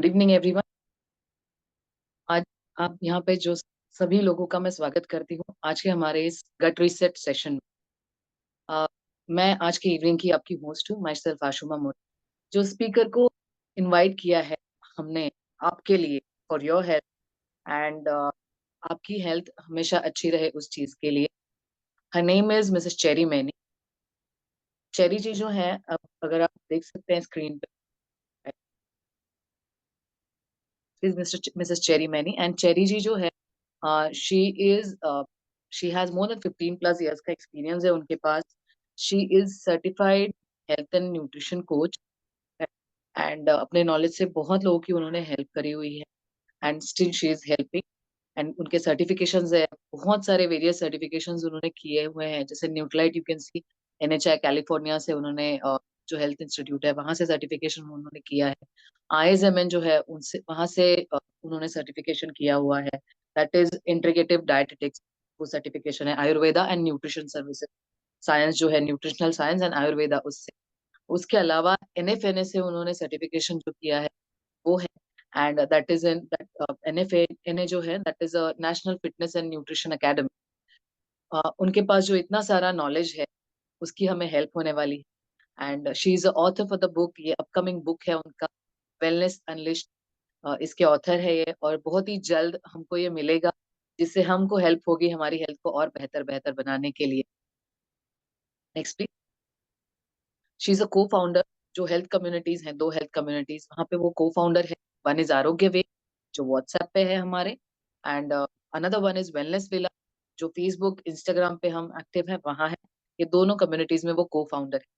Evening everyone. आज आप यहाँ पे जो सभी लोगों का मैं स्वागत करती हूँ आज के हमारे इस गट रीसेट सेशन में। मैं आज की इवनिंग की आपकी होस्ट हूँ, माई सेल्फ आशुमा मोर। जो स्पीकर को इनवाइट किया है हमने आपके लिए, फॉर योर हेल्थ एंड आपकी हेल्थ हमेशा अच्छी रहे उस चीज के लिए। Her name is Mrs Cherry Maini. Cherry ji जो है, अब अगर आप देख सकते हैं स्क्रीन पे, Mrs Cherry Maini. And Cherry ji जो है, she is she has more than 15+ years का एक्सपीरियंस है उनके पास। She is certified health and nutrition coach and अपने नॉलेज से बहुत लोगों की उन्होंने हेल्प करी हुई है and still she is helping. And उनके सर्टिफिकेशंस है, बहुत सारे वेरियस सर्टिफिकेशंस उन्होंने किए हुए हैं, जैसे nutrite you can see, NHI California से उन्होंने जो हेल्थ इंस्टीट्यूट है वहां से सर्टिफिकेशन उन्होंने किया है। आईएसएमएन जो है उनसे वहां से उन्होंने सर्टिफिकेशन किया हुआ है, दैट इज इंटीग्रेटिव डायटेटिक्स। वो सर्टिफिकेशन है Ayurveda and nutrition services science जो है, न्यूट्रिशनल साइंस एंड आयुर्वेदा उससे। उसके अलावा एनएफएनए से उन्होंने सर्टिफिकेशन जो किया है वो है, and that is in that NFNA जो है that is a national fitness and nutrition academy. उनके पास जो इतना सारा नॉलेज है उसकी हमें हेल्प होने वाली है। And she is author for the book, ये अपकमिंग बुक है उनका, वेलनेस अनलिस्ट। इसके ऑथर है ये, और बहुत ही जल्द हमको ये मिलेगा जिससे हमको हेल्प होगी हमारी हेल्थ को और बेहतर बेहतर बनाने के लिए। Next please. She is a को फाउंडर, जो हेल्थ कम्युनिटीज हैं, दो हेल्थ कम्युनिटीज वहाँ पे वो को फाउंडर है। वन इज आरोग्य वे जो व्हाट्सएप पे है हमारे, and another one is wellness villa जो फेसबुक इंस्टाग्राम पे हम एक्टिव है वहाँ है। ये दोनों कम्युनिटीज में वो को फाउंडर है।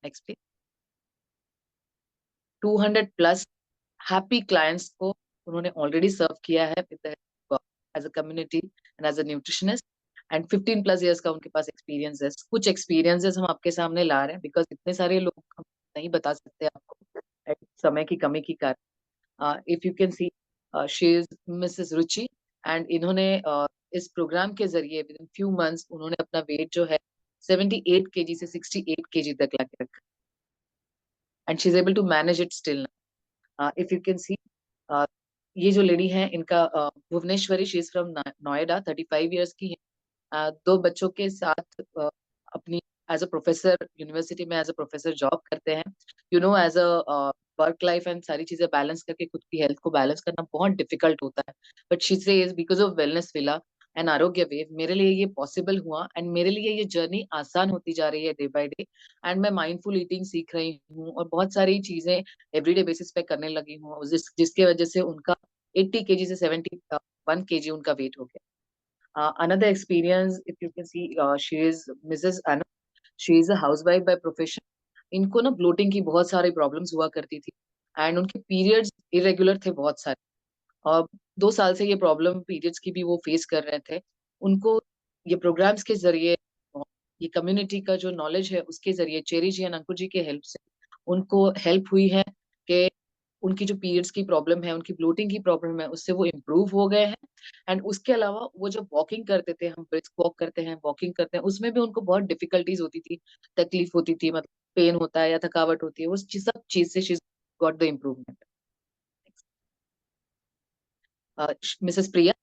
Next please. 200+ हैप्पी क्लाइंट्स को उन्होंने ऑलरेडी सर्व किया है as a community and as a nutritionist. And 15+ years का उनके पास एक्सपीरियंस है। कुछ एक्सपीरियंसेस हम आपके सामने ला रहे हैं बिकॉज इतने सारे लोग हम नहीं बता सकते आपको, समय की कमी के कारण। If you can C, she is Mrs Ruchi, and इन्होंने इस प्रोग्राम के जरिए विद इन फ्यू मंथ्स उन्होंने अपना वेट जो है 78 kg से 68 kg तक लाके रखा, and she is able to manage it still. If you can see, ये जो लेडी है इनका Bhuvaneshwari, she is from Noida, 35 years की है। दो बच्चों के साथ अपनी एज अ प्रोफेसर यूनिवर्सिटी में एज अ प्रोफेसर जॉब करते हैं। As a work life and सारी चीजें बैलेंस करके खुद की हेल्थ को बैलेंस करना बहुत डिफिकल्ट होता है। But she says because of wellness villa and आरोग्य वेव मेरे लिए ये पॉसिबल हुआ, एंड मेरे लिए ये जर्नी आसान होती जा रही है डे बाय डे। एंड मैं माइंडफुल ईटिंग सीख रही हूँ और बहुत सारी चीजें एवरीडे बेसिस पे करने लगी हूँ, जिसके वजह से उनका 80 kg से 71 kg उनका वेट हो गया। Another experience, if you can see, she is Mrs. Anu. She is a housewife by profession. इनको ना ब्लोटिंग की बहुत सारी प्रॉब्लम्स हुआ करती थी, एंड उनके पीरियड्स इरेगुलर थे बहुत सारे। और 2 साल से ये प्रॉब्लम पीरियड्स की भी वो फेस कर रहे थे। उनको ये प्रोग्राम्स के जरिए, ये कम्युनिटी का जो नॉलेज है उसके जरिए, चेरी जी एंड अंकुर जी के हेल्प से उनको हेल्प हुई है कि उनकी जो पीरियड्स की प्रॉब्लम है, उनकी ब्लोटिंग की प्रॉब्लम है, उससे वो इम्प्रूव हो गए हैं। एंड उसके अलावा वो जब वॉकिंग करते थे, हम ब्रिस्क वॉक करते हैं, वॉकिंग करते हैं, उसमें भी उनको बहुत डिफिकल्टीज होती थी, तकलीफ होती थी, मतलब पेन होता है या थकावट होती है, सब चीज से she got the improvement. Mrs Priya,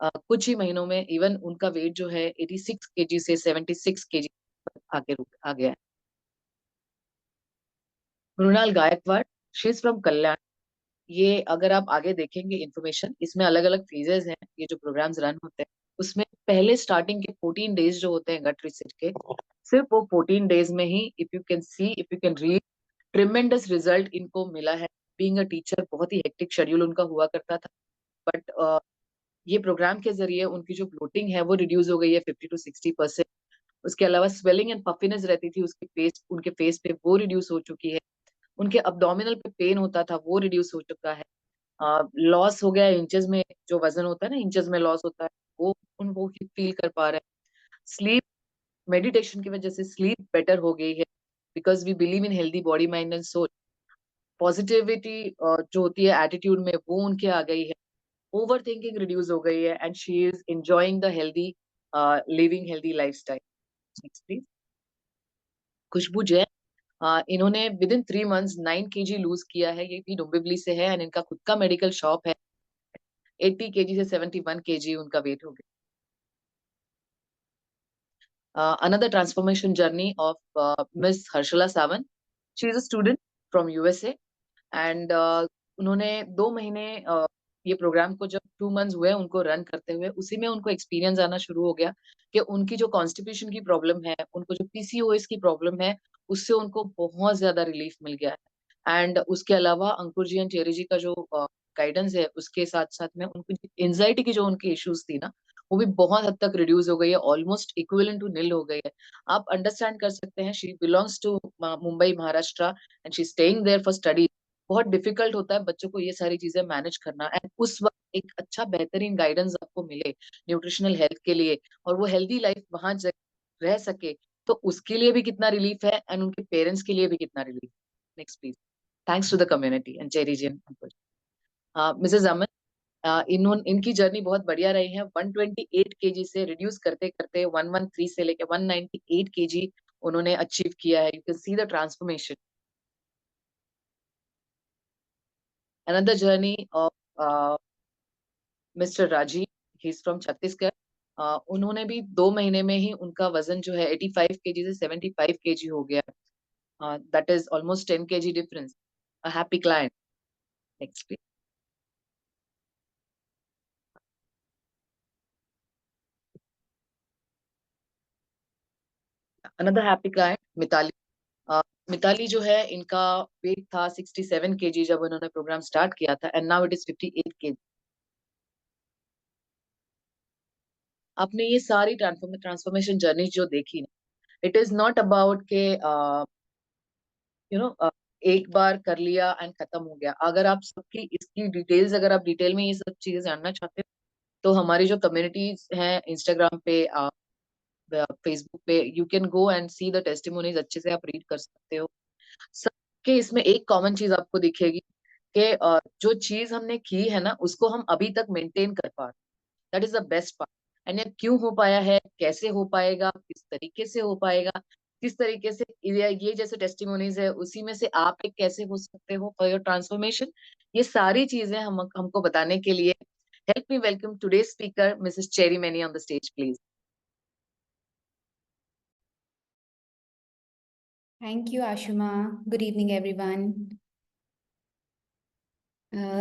कुछ ही महीनों में इवन उनका वेट जो है 86 kg से 76 kg आगे आ गया है। Mrinal Gaikwad, she is from Kalyan. ये अगर आप आगे देखेंगे इंफॉर्मेशन, इसमें अलग अलग फेजेस हैं, ये जो प्रोग्राम्स रन होते हैं उसमें पहले स्टार्टिंग के 14 days जो होते हैं गट रिसर्च के, सिर्फ वो 14 days में ही, if you can see, if you can read, tremendous result इनको मिला है। बीइंग अ टीचर बहुत ही हेक्टिक शेड्यूल उनका हुआ करता था, बट ये प्रोग्राम के जरिए उनकी जो ब्लोटिंग है वो रिड्यूस हो गई है 50 to 60%। उसके अलावा स्वेलिंग एंड पफिनेस रहती थी उसके फेस, उनके फेस पे, वो रिड्यूस हो चुकी है। उनके अब्डोमिनल पे पेन होता था वो रिड्यूस हो चुका है। लॉस हो गया इंचेस में, जो वजन होता है ना इंचेस में लॉस होता है, वो वो फील कर पा रहे हैं। स्लीप, मेडिटेशन की वजह से स्लीप बेटर हो गई है, because we believe in healthy body mind and soul. Positivity जो होती है एटीट्यूड में, वो उनके आ गई है। ओवर थिंकिंग रिड्यूस हो गई है, and she is enjoying the healthy living healthy lifestyle. Next please. Khushbu Jain, इन्होंने with in 3 months 9 kg lose किया है। ये भी डोंबिवली से है एंड इनका खुद का मेडिकल शॉप है। 80 kg से 71 kg उनका वेट हो गया। Another transformation journey of Miss Harshala Sawant. She is a student from USA and उन्होंने 2 महीने ये प्रोग्राम को जब 2 मंथ्स हुए उनको रन करते हुए, उसी में उनको एक्सपीरियंस आना शुरू हो गया कि उनकी जो कॉन्स्टिपेशन की प्रॉब्लम है, उनको जो पीसीओएस की प्रॉब्लम है, उससे उनको बहुत ज्यादा रिलीफ मिल गया है। एंड उसके अलावा अंकुर जी एंड चेरी जी का जो गाइडेंस है, उसके साथ साथ में उनको एंजाइटी की जो उनकी इश्यूज थी ना, वो भी बहुत हद तक रिड्यूस हो गई है, ऑलमोस्ट इक्विवेलेंट टू निल हो गई है। आप अंडरस्टैंड कर सकते हैं, she belongs to Mumbai Maharashtra and she staying there for study. बहुत डिफिकल्ट होता है बच्चों को ये सारी चीजें मैनेज करना एंड उस वक्त एक अच्छा बेहतरीन गाइडेंस आपको मिले न्यूट्रिशनल हेल्थ के लिए, और वो हेल्दी लाइफ वहां रह सके, तो उसके लिए भी कितना रिलीफ है एंड उनके पेरेंट्स के लिए भी कितना relief. Next please. Thanks to the community and Cherry ji and Ankur. Mrs Aman, इनकी जर्नी बहुत बढ़िया रही है। 128 kg से रिड्यूस करते करते 113 से लेके 198 kg उन्होंने अचीव किया है। You can see the transformation. Another journey of Mr. Rajiv, he's from Chhattisgarh. उन्होंने भी 2 महीने में ही उनका वजन जो है 85 kg से 75 kg हो गया। That is almost 10 kg difference. A happy client. Next please. Another happy client Mitali. Mitali जो है, इनका वेट था 67 kg जब उन्होंने प्रोग्राम स्टार्ट किया था and now it is 58 kg। आपने ये सारी ट्रांसफॉर्मेशन जर्नी जो देखी ना, इट इज नॉट अबाउट के यू नो एक बार कर लिया एंड खत्म हो गया। अगर आप सबकी इसकी डिटेल्स, अगर आप डिटेल में ये सब चीजें जानना चाहते हो, तो हमारी जो कम्युनिटीज हैं इंस्टाग्राम पे, फेसबुक पे, you can go and see the testimonies, अच्छे से आप रीड कर सकते हो। सबके इसमें एक कॉमन चीज आपको दिखेगी कि जो चीज हमने की है ना, उसको हम अभी तक मेंटेन कर पा रहे। That is the best part. And ये क्यों हो पाया है, कैसे हो पाएगा, किस तरीके से हो पाएगा, किस तरीके से ये जैसे टेस्टिमोनीज है, उसी में से आप एक कैसे हो सकते हो फॉर योर ट्रांसफॉर्मेशन। ये सारी चीजें हमको बताने के लिए help me welcome today speaker Mrs Cherry many on the stage please. Thank you, Ashuma. Good evening, everyone.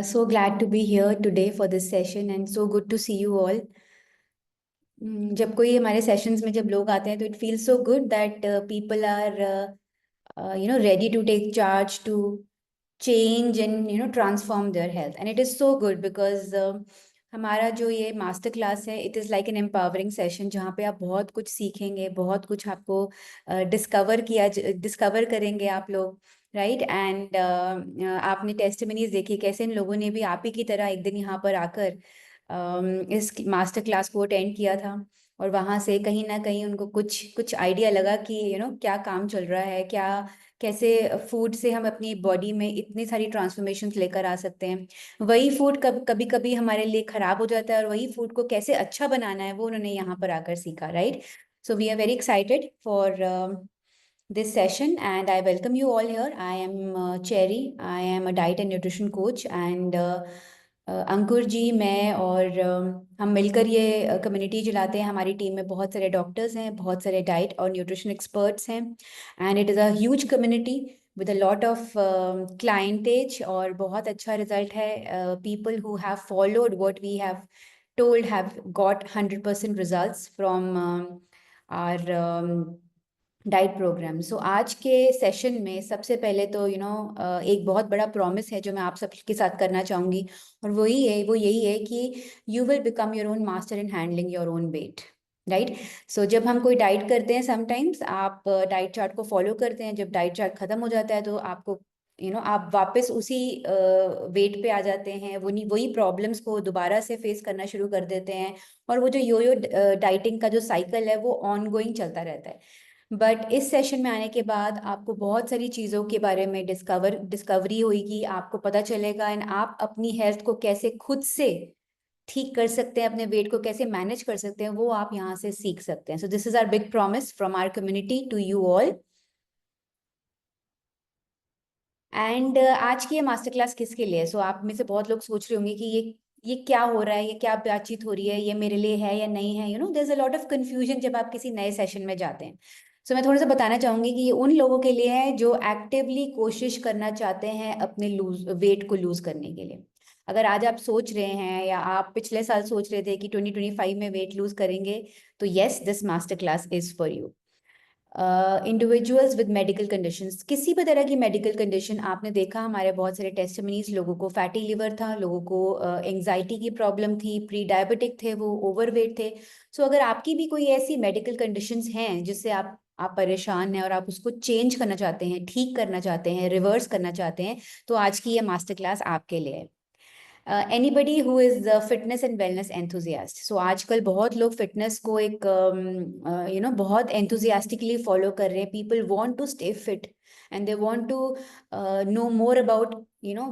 So glad to be here today for this session and so good to see you all. जब कोई हमारे sessions में जब लोग आते हैं तो it feels so good that people are ready to take charge to change and transform their health, and it is so good because हमारा जो ये मास्टर क्लास है, it is like an empowering session जहाँ पे आप बहुत कुछ सीखेंगे, बहुत कुछ आपको डिस्कवर करेंगे आप लोग, राइट। एंड आपने टेस्टिमनीज देखी कैसे इन लोगों ने भी आप ही की तरह एक दिन यहाँ पर आकर इस मास्टर क्लास को अटेंड किया था, और वहाँ से कहीं ना कहीं उनको कुछ कुछ आइडिया लगा कि क्या काम चल रहा है, क्या कैसे फूड से हम अपनी बॉडी में इतनी सारी ट्रांसफॉर्मेशंस लेकर आ सकते हैं। वही फूड कभी कभी हमारे लिए खराब हो जाता है, और वही फूड को कैसे अच्छा बनाना है वो उन्होंने यहाँ पर आकर सीखा, right. So we are very excited for this session and I welcome you all here. I am Cherry. I am a diet and nutrition coach and अंकुर जी, मैं और हम मिलकर ये कम्युनिटी चलाते हैं। हमारी टीम में बहुत सारे डॉक्टर्स हैं, बहुत सारे डाइट और न्यूट्रिशन एक्सपर्ट्स हैं, and it is a huge community with a lot of clientele, और बहुत अच्छा रिजल्ट है। People who have followed what we have told have got 100% results from our diet program. So आज के session में सबसे पहले तो एक बहुत बड़ा प्रॉमिस है जो मैं आप सबके साथ करना चाहूँगी, और वो यही है कि you will become your own master in handling your own weight, right. So जब हम कोई डाइट करते हैं, समटाइम्स आप डाइट चार्ट को फॉलो करते हैं, जब डाइट चार्ट खत्म हो जाता है तो आपको आप वापस उसी वेट पे आ जाते हैं, वही प्रॉब्लम्स को दोबारा से फेस करना शुरू कर देते हैं, और वो जो योयो डाइटिंग का जो साइकिल है वो ऑन गोइंग चलता रहता है। बट इस सेशन में आने के बाद आपको बहुत सारी चीज़ों के बारे में डिस्कवरी होगी, आपको पता चलेगा, एंड आप अपनी हेल्थ को कैसे खुद से ठीक कर सकते हैं, अपने वेट को कैसे मैनेज कर सकते हैं, वो आप यहाँ से सीख सकते हैं। So this is our big promise from our community to you all. And आज की ये मास्टर क्लास किसके लिए है? सो आप में से बहुत लोग सोच रहे होंगे कि ये क्या हो रहा है, ये क्या बातचीत हो रही है, ये मेरे लिए है या नहीं है। There is a lot of confusion जब आप किसी नए सेशन में जाते हैं। सो मैं थोड़ा सा बताना चाहूंगी कि ये उन लोगों के लिए है जो एक्टिवली कोशिश करना चाहते हैं अपने वेट को लूज करने के लिए। अगर आज आप सोच रहे हैं या आप पिछले साल सोच रहे थे कि 2025 में वेट लूज करेंगे, तो yes, this master class is for you. Individuals with medical conditions, किसी भी तरह की मेडिकल कंडीशन, आपने देखा हमारे बहुत सारे टेस्टिमनीज, लोगों को फैटी लिवर था, लोगों को एंजाइटी की प्रॉब्लम थी, प्री डायबिटिक थे, वो ओवरवेट थे। सो अगर आपकी भी कोई ऐसी मेडिकल कंडीशंस हैं जिससे आप परेशान हैं और आप उसको चेंज करना चाहते हैं, ठीक करना चाहते हैं, रिवर्स करना चाहते हैं, तो आज की ये मास्टर क्लास आपके लिए है। Anybody who is fitness and wellness enthusiast. So आजकल बहुत लोग फिटनेस को एक बहुत एंथुजियास्टिकली फॉलो कर रहे हैं। People want to stay fit and they want to know more about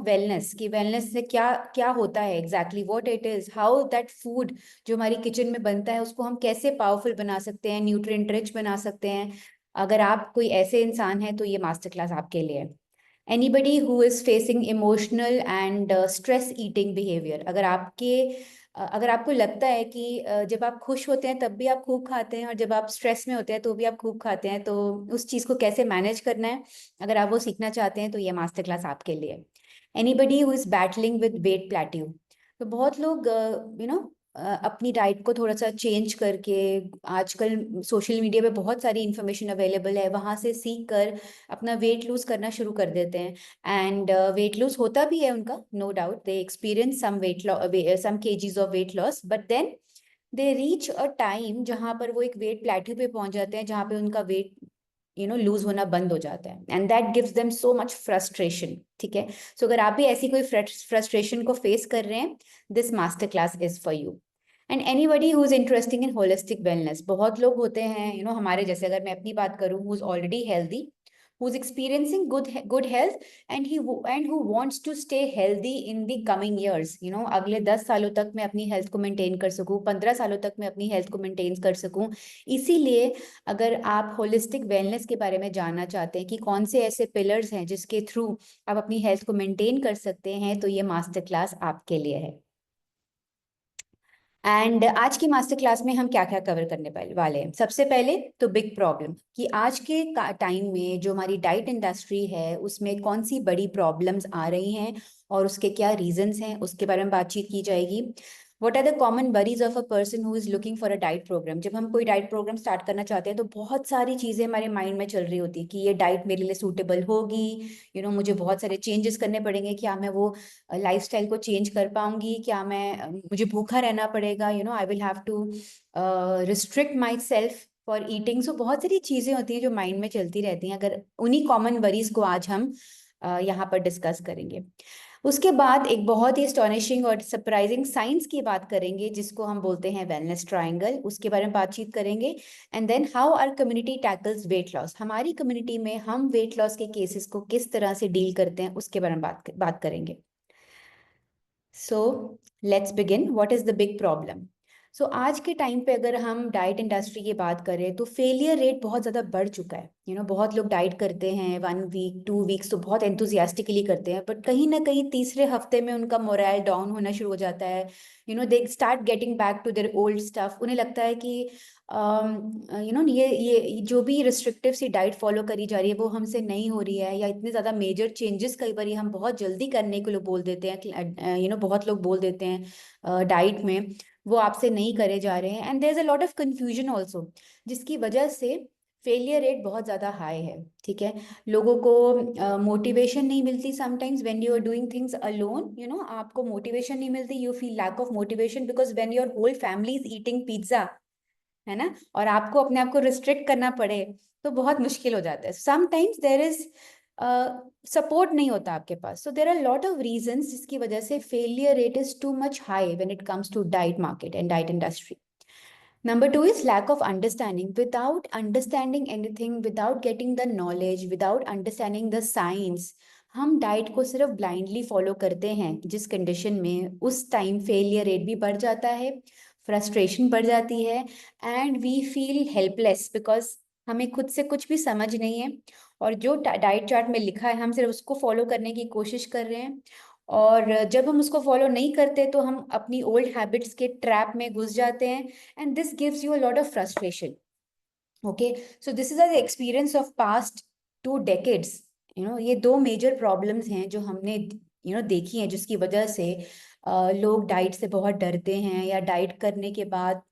wellness, कि वेलनेस से क्या क्या होता है exactly, what it is, how that food जो हमारी किचन में बनता है उसको हम कैसे पावरफुल बना सकते हैं, न्यूट्रिएंट रिच बना सकते हैं। अगर आप कोई ऐसे इंसान हैं तो ये मास्टर क्लास आपके लिए है। Anybody who is facing emotional and stress eating behaviour, अगर आपको लगता है कि जब आप खुश होते हैं तब भी आप खूब खाते हैं और जब आप स्ट्रेस में होते हैं तो भी आप खूब खाते हैं, तो उस चीज़ को कैसे मैनेज करना है, अगर आप वो सीखना चाहते हैं तो ये मास्टर क्लास आपके लिए। Anybody who is battling with weight plateau, तो बहुत लोग अपनी डाइट को थोड़ा सा चेंज करके, आजकल सोशल मीडिया पे बहुत सारी इन्फॉर्मेशन अवेलेबल है, वहाँ से सीख कर अपना वेट लूज करना शुरू कर देते हैं। एंड वेट लूज होता भी है उनका, no doubt, they experience some kgs of weight loss, but then they reach a time जहाँ पर वो एक वेट प्लेट्यू पे पहुंच जाते हैं जहाँ पे उनका वेट लूज होना बंद हो जाता है, and that gives them so much frustration. ठीक है, सो अगर आप भी ऐसी कोई फ्रस्ट्रेशन को फेस कर रहे हैं, this master class is for you. And anybody who is interesting in holistic wellness, बहुत लोग होते हैं हमारे जैसे, अगर मैं अपनी बात करूं, who is already healthy, who is experiencing good health, and who wants to stay healthy in the coming years, अगले 10 सालों तक मैं अपनी हेल्थ को मेंटेन कर सकूं, 15 सालों तक मैं अपनी हेल्थ को मेंटेन कर सकूं। इसीलिए अगर आप होलिस्टिक वेलनेस के बारे में जानना चाहते हैं कि कौन से ऐसे पिलर्स हैं जिसके थ्रू आप अपनी हेल्थ को मेंटेन कर सकते हैं, तो ये मास्टर क्लास आपके लिए है। एंड आज की मास्टर क्लास में हम क्या क्या कवर करने वाले हैं। सबसे पहले तो बिग प्रॉब्लम, कि आज के टाइम में जो हमारी डाइट इंडस्ट्री है उसमें कौन सी बड़ी प्रॉब्लम्स आ रही हैं और उसके क्या रीजंस हैं, उसके बारे में बातचीत की जाएगी। What are the common worries of a person who is looking for a diet programme. जब हम कोई डाइट प्रोग्राम स्टार्ट करना चाहते हैं तो बहुत सारी चीज़ें हमारे माइंड में चल रही होती है कि ये डाइट मेरे लिए सूटेबल होगी, मुझे बहुत सारे चेंजेस करने पड़ेंगे, क्या मैं वो लाइफस्टाइल को चेंज कर पाऊंगी, क्या मुझे भूखा रहना पड़ेगा, I will have to restrict myself for eating. So बहुत सारी चीज़ें होती हैं जो माइंड में चलती रहती हैं। अगर उन्हीं कॉमन वरीज को आज हम यहाँ पर डिस्कस करेंगे। उसके बाद एक बहुत ही एस्टॉनिशिंग और सरप्राइजिंग साइंस की बात करेंगे जिसको हम बोलते हैं वेलनेस ट्रायंगल, उसके बारे में बातचीत करेंगे। And then how our community tackles weight loss, हमारी कम्युनिटी में हम वेट लॉस के केसेस को किस तरह से डील करते हैं उसके बारे में बात करेंगे। So let's begin. What is the big problem? So आज के टाइम पे अगर हम डाइट इंडस्ट्री की बात करें तो फेलियर रेट बहुत ज़्यादा बढ़ चुका है। बहुत लोग डाइट करते हैं 1 वीक 2 वीक्स तो बहुत एंथुजियास्टिकली करते हैं, बट कहीं ना कहीं तीसरे हफ्ते में उनका मोरल डाउन होना शुरू हो जाता है। They start getting back to their old stuff. उन्हें लगता है कि ये जो भी रिस्ट्रिक्टिव सी डाइट फॉलो करी जा रही है वो हमसे नहीं हो रही है, या इतने ज़्यादा मेजर चेंजेस कई बार हम बहुत जल्दी करने को लोग बोल देते हैं, बहुत लोग बोल देते हैं डाइट में, वो आपसे नहीं करे जा रहे हैं। And there is a lot of confusion also, जिसकी वजह से फेलियर रेट बहुत ज़्यादा हाई है। ठीक है, लोगों को मोटिवेशन नहीं मिलती sometimes when you are doing things alone, आपको मोटिवेशन नहीं मिलती, you feel lack of motivation because when your whole family is eating pizza, है ना, और आपको अपने आप को रिस्ट्रिक्ट करना पड़े तो बहुत मुश्किल हो जाता है। समटाइम्स देयर इज सपोर्ट नहीं होता आपके पास। So there are lot of reasons जिसकी वजह से failure rate is too much high when it comes to diet market and diet industry. Number 2 is lack of understanding. Without understanding anything, without getting the knowledge, without understanding the science, हम diet को सिर्फ blindly follow करते हैं जिस condition में उस time failure rate भी बढ़ जाता है, फ्रस्ट्रेशन बढ़ जाती है, and we feel helpless because हमें खुद से कुछ भी समझ नहीं है, और जो डाइट चार्ट में लिखा है हम सिर्फ उसको फॉलो करने की कोशिश कर रहे हैं, और जब हम उसको फॉलो नहीं करते तो हम अपनी ओल्ड हैबिट्स के ट्रैप में घुस जाते हैं, and this gives you a lot of frustration. Okay, so this is the experience of past 2 decades. ये 2 मेजर प्रॉब्लम्स हैं जो हमने देखी हैं, जिसकी वजह से लोग डाइट से बहुत डरते हैं, या डाइट करने के बाद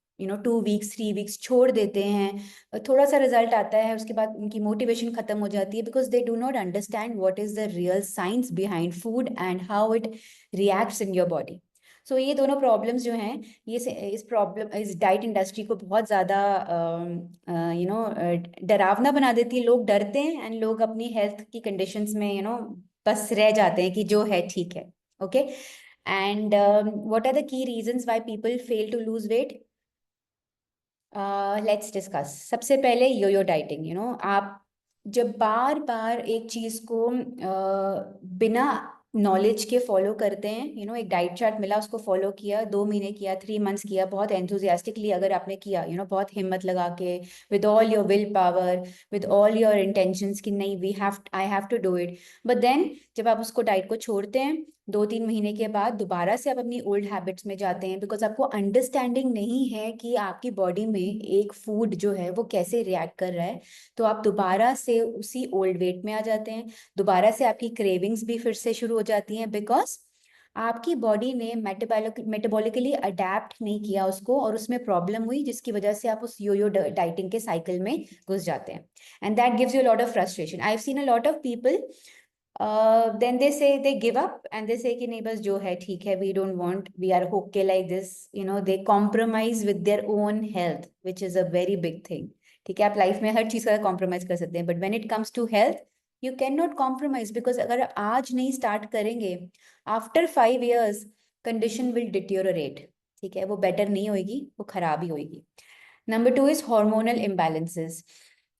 2 weeks 3 weeks छोड़ देते हैं, थोड़ा सा रिजल्ट आता है, उसके बाद उनकी मोटिवेशन खत्म हो जाती है, because they do not understand what is the real science behind food and how it reacts in your body. So ये दोनों प्रॉब्लम्स जो हैं, इस डाइट इंडस्ट्री को बहुत ज़्यादा डरावना बना देती है. लोग डरते हैं, एंड लोग अपनी हेल्थ की कंडीशंस में बस रह जाते हैं कि जो है ठीक है. Okay, and what are the key reasons why people fail to lose weight? Let's discuss. सबसे पहले यो डाइटिंग. आप जब बार बार एक चीज को बिना नॉलेज के फॉलो करते हैं, एक डाइट चार्ट मिला, उसको फॉलो किया, 2 महीने किया, 3 months किया, बहुत एंथुजियास्टिकली अगर आपने किया, बहुत हिम्मत लगा के, with all your will power, with all your intentions कि नहीं, I have to do it. But then जब आप उसको डाइट को छोड़ते हैं, 2-3 महीने के बाद दोबारा से आप अपनी ओल्ड हैबिट्स में जाते हैं, बिकॉज आपको अंडरस्टैंडिंग नहीं है कि आपकी बॉडी में एक फूड जो है वो कैसे रिएक्ट कर रहा है, तो आप दोबारा से उसी ओल्ड वेट में आ जाते हैं. दोबारा से आपकी क्रेविंग्स भी फिर से शुरू हो जाती हैं, बिकॉज आपकी बॉडी ने मेटाबॉलिकली अडेप्ट नहीं किया उसको, और उसमें प्रॉब्लम हुई, जिसकी वजह से आप उस यो डाइटिंग के साइकिल में घुस जाते हैं. And that gives you lot of frustration. I have seen a lot of people, then they give up, and they say कि नहीं, बस जो है ठीक है, we don't want, we are okay like this. They compromise with their own health, which is a very big thing. ठीक है, आप लाइफ में हर चीज का कॉम्प्रोमाइज कर सकते हैं, but when it comes to health you cannot compromise, because अगर आप आज नहीं स्टार्ट करेंगे, after 5 years condition will deteriorate. ठीक है, वो बेटर नहीं होगी, वो खराब ही होगी. Number 2 is hormonal imbalances.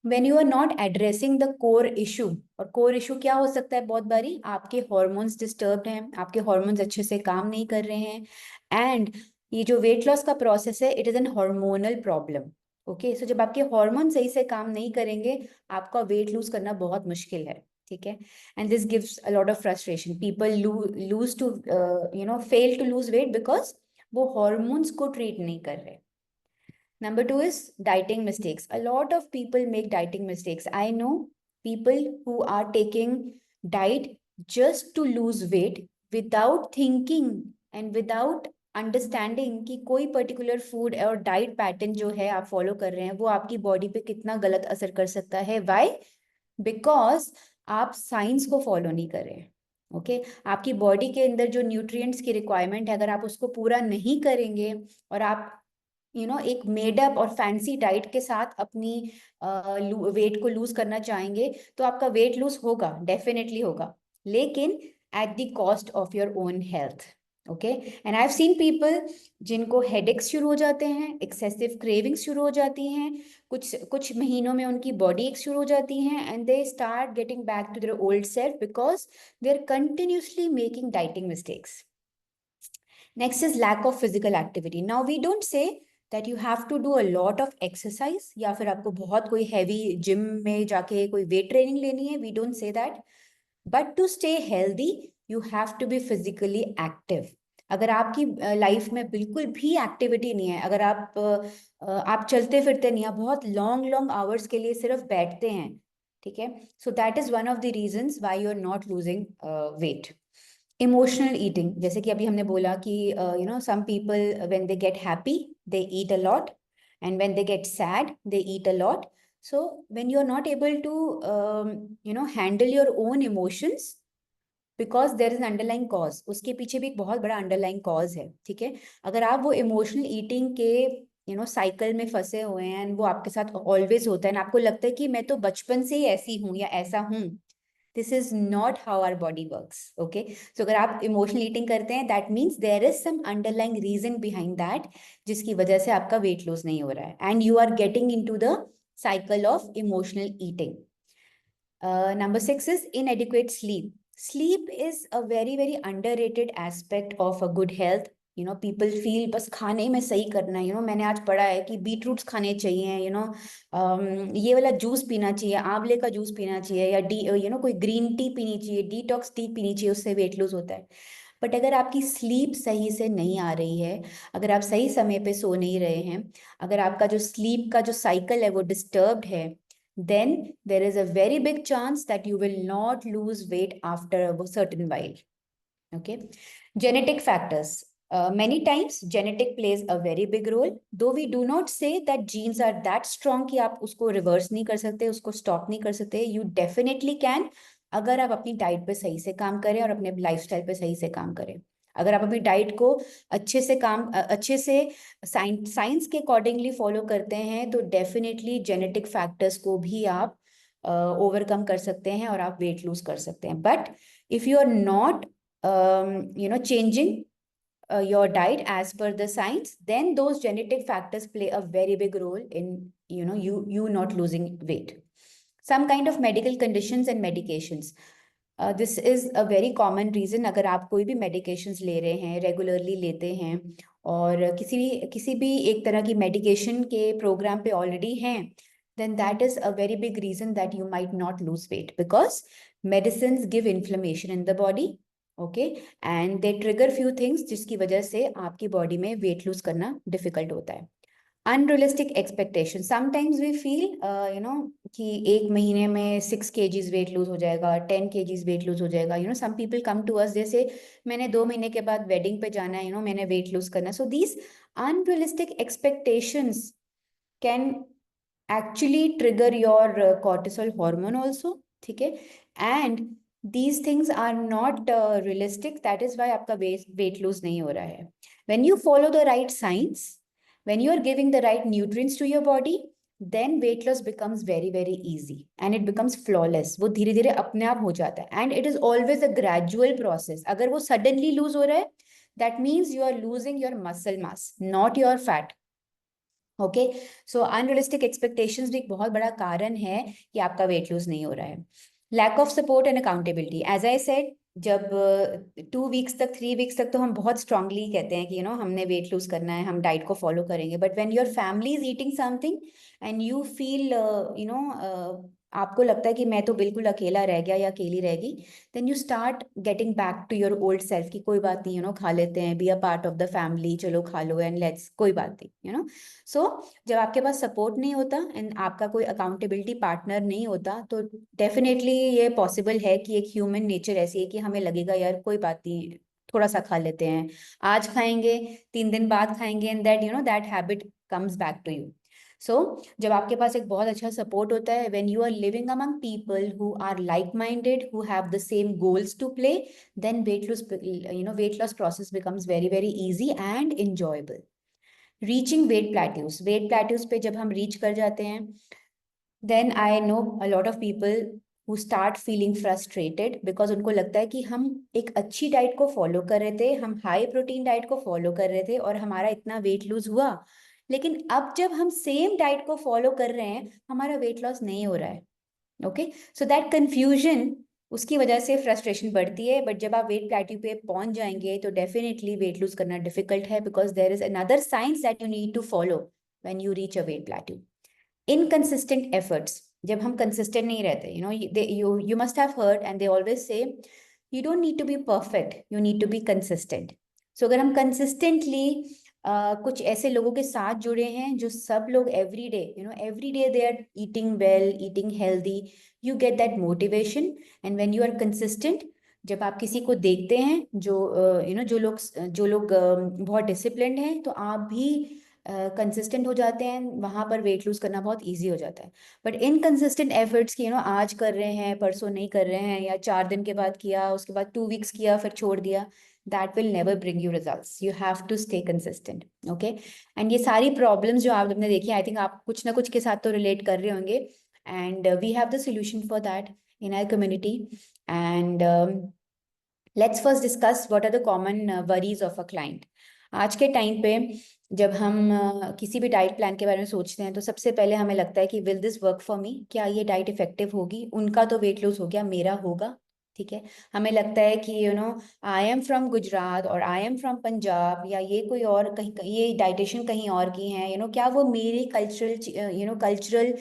When you are not addressing the core issue, और core issue क्या हो सकता है? बहुत बारी आपके हॉर्मोन्स डिस्टर्ब्ड हैं, आपके हॉर्मोन्स अच्छे से काम नहीं कर रहे हैं, एंड ये जो वेट लॉस का प्रोसेस है, it is an hormonal problem. Okay, so जब आपके हार्मोन सही से काम नहीं करेंगे, आपका वेट लूज करना बहुत मुश्किल है. ठीक है, and this gives a lot of frustration. People lose to fail to lose weight because वो हॉर्मोन्स को ट्रीट नहीं कर रहे. Number 2 is dieting mistakes. A lot of people make dieting mistakes. I know people who are taking diet just to lose weight without thinking and without understanding कि कोई particular food और diet pattern जो है आप follow कर रहे हैं, वो आपकी बॉडी पे कितना गलत असर कर सकता है. व्हाई? बिकॉज आप साइंस को फॉलो नहीं कर रहे हैं. ओके, आपकी बॉडी के अंदर जो न्यूट्रिएंट्स की रिक्वायरमेंट है, अगर आप उसको पूरा नहीं करेंगे, और आप एक मेडअप और फैंसी डाइट के साथ अपनी वेट को लूज करना चाहेंगे, तो आपका वेट लूज होगा, डेफिनेटली होगा, लेकिन at the cost of your own health. Okay, and I have seen people जिनको हेडेक्स शुरू हो जाते हैं, एक्सेसिव क्रेविंग्स शुरू हो जाती हैं, कुछ कुछ महीनों में उनकी बॉडी एक शुरू हो जाती हैं, and they start getting back to their old self because they are continuously making dieting mistakes. Next is lack of physical activity. Now we don't say that you have to do a lot of exercise, या फिर आपको बहुत कोई heavy gym में जाके कोई weight training लेनी है. We don't say that. But to stay healthy, you have to be physically active. अगर आपकी लाइफ में बिल्कुल भी एक्टिविटी नहीं है, अगर आप चलते फिरते नहीं, आप बहुत लॉन्ग लॉन्ग आवर्स के लिए सिर्फ बैठते हैं, ठीक है, so that is one of the reasons why you are not losing weight. Emotional eating, जैसे कि अभी हमने बोला कि some people when they get happy they eat a lot, and when they get sad they eat a lot. So when you are not able to handle your own emotions, because there is underlying cause, उसके पीछे भी एक बहुत बड़ा underlying cause है. ठीक है, अगर आप वो इमोशनल ईटिंग के साइकिल में फंसे हुए हैं, एंड वो आपके साथ ऑलवेज होता है, आपको लगता है कि मैं तो बचपन से ही ऐसी हूँ या ऐसा हूँ, this is not how our body works. Okay, so अगर आप इमोशनल ईटिंग करते हैं, that means there is some underlying reason behind that, जिसकी वजह से आपका वेट लॉस नहीं हो रहा है, and you are getting into the cycle of emotional eating. Number 6 is inadequate sleep. Sleep is a very, very underrated aspect of a good health. People feel बस खाने में सही करना है। मैंने आज पढ़ा है कि बीटरूट्स खाने चाहिए, ये वाला जूस पीना चाहिए, आंवले का जूस पीना चाहिए, या कोई ग्रीन टी पीनी चाहिए, डिटॉक्स टी पीनी चाहिए, उससे वेट लूज होता है। बट अगर आपकी स्लीप सही से नहीं आ रही है, अगर आप सही समय पे सो नहीं रहे हैं, अगर आपका जो स्लीप का जो साइकिल है वो डिस्टर्ब्ड है, then there is a very big chance that you will not lose weight after a certain while. Okay. Genetic factors. Many times genetic plays a very big role, though we do not say that genes are that strong कि आप उसको reverse नहीं कर सकते, उसको stop नहीं कर सकते. You definitely can, अगर आप अपनी डाइट पे सही से काम करें और अपने लाइफस्टाइल पे सही से काम करें. अगर आप अपनी डाइट को अच्छे से साइंस के अकॉर्डिंगली फॉलो करते हैं, तो डेफिनेटली जेनेटिक फैक्टर्स को भी आप ओवरकम कर सकते हैं और आप वेट लूज कर सकते हैं. But if you are not changing your diet as per the science, then those genetic factors play a very big role in you not losing weight. Some kind of medical conditions and medications. This is a very common reason. अगर आप कोई भी medications ले रहे हैं, regularly लेते हैं, और किसी भी एक तरह की medication के program पे already हैं, then that is a very big reason that you might not lose weight, because medicines give inflammation in the body. Okay, and they trigger few things जिसकी वजह से आपकी बॉडी में वेट लूज करना difficult होता है. Unrealistic expectation. Sometimes we feel कि एक महीने में 6 kgs वेट लूज हो जाएगा, 10 kgs वेट लूज हो जाएगा. Some people come to us, जैसे मैंने 2 महीने के बाद वेडिंग पे जाना है, मैंने वेट लूज करना. So these unrealistic expectations can actually trigger your cortisol hormone also. ठीक है. And these things are not realistic. That is why आपका weight lose नहीं हो रहा है. When you follow the right science, when you are giving the right nutrients to your body, then weight loss becomes very very easy and it becomes flawless. वो धीरे धीरे अपने आप हो जाता है. And it is always a gradual process. अगर वो suddenly lose हो रहा है, that means you are losing your muscle mass, not your fat. Okay. So unrealistic expectations भी एक बहुत बड़ा कारण है कि आपका वेट लूज नहीं हो रहा है. Lack of support and accountability. As I said, जब 2 वीक्स तक 3 वीक्स तक तो हम बहुत स्ट्रांगली कहते हैं कि हमने वेट लूज करना है, हम डाइट को फॉलो करेंगे. But when your family is eating something and you feel आपको लगता है कि मैं तो बिल्कुल अकेला रह गया या अकेली रह गई, then you start getting back to your old self कि कोई बात नहीं, खा लेते हैं, be a part of the family, चलो खा लो एंड लेट्स, कोई बात नहीं. सो जब आपके पास सपोर्ट नहीं होता एंड आपका कोई अकाउंटेबिलिटी पार्टनर नहीं होता, तो डेफिनेटली ये पॉसिबल है कि एक ह्यूमन नेचर ऐसी है कि हमें लगेगा यार कोई बात नहीं, थोड़ा सा खा लेते हैं, आज खाएंगे, 3 दिन बाद खाएंगे, and that habit comes back to you. So जब आपके पास एक बहुत अच्छा सपोर्ट होता है, when you are living among people who are like minded, who have the same goals to play, then weight loss process becomes very very easy and enjoyable. Reaching weight plateaus पे जब हम reach कर जाते हैं, then I know a lot of people who start feeling frustrated, because उनको लगता है कि हम एक अच्छी डाइट को फॉलो कर रहे थे, हम हाई प्रोटीन डाइट को फॉलो कर रहे थे और हमारा इतना वेट लूज हुआ, लेकिन अब जब हम सेम डाइट को फॉलो कर रहे हैं हमारा वेट लॉस नहीं हो रहा है. ओके. सो दैट कंफ्यूजन, उसकी वजह से फ्रस्ट्रेशन बढ़ती है. बट जब आप वेट प्लेट्यू पे पहुंच जाएंगे तो डेफिनेटली वेट लूज करना डिफिकल्ट है, because there is another science that you need to follow when you reach a weight plateau. Inconsistent efforts. जब हम कंसिस्टेंट नहीं रहते, you must have heard and they always say you don't need to be perfect, you need to be consistent. So अगर हम consistently कुछ ऐसे लोगों के साथ जुड़े हैं जो सब लोग every day they are eating well, eating healthy, you get that motivation. And when you are consistent, जब आप किसी को देखते हैं जो लोग बहुत डिसिप्लिन्ड हैं, तो आप भी कंसिस्टेंट हो जाते हैं, वहां पर वेट लूज करना बहुत इजी हो जाता है. बट इनकंसिस्टेंट एफर्ट्स की आज कर रहे हैं, परसों नहीं कर रहे हैं, या 4 दिन के बाद किया, उसके बाद 2 वीक्स किया, फिर छोड़ दिया, that will never bring you results. You have to stay consistent. Okay. And ये सारी problems जो आपने देखी, I think आप कुछ ना कुछ के साथ तो relate कर रहे होंगे, and we have the solution for that in our community. And let's first discuss what are the common worries of a client. आज के टाइम पे जब हम किसी भी डाइट प्लान के बारे में सोचते हैं, तो सबसे पहले हमें लगता है कि will this work for me, क्या ये डाइट इफेक्टिव होगी? उनका तो वेट लूज हो गया, मेरा होगा? ठीक है। हमें लगता है कि आई एम फ्रॉम गुजरात और आई एम फ्रॉम पंजाब, या ये कोई और कहीं ये डाइटिशियन कहीं और की हैं, क्या वो मेरे कल्चरल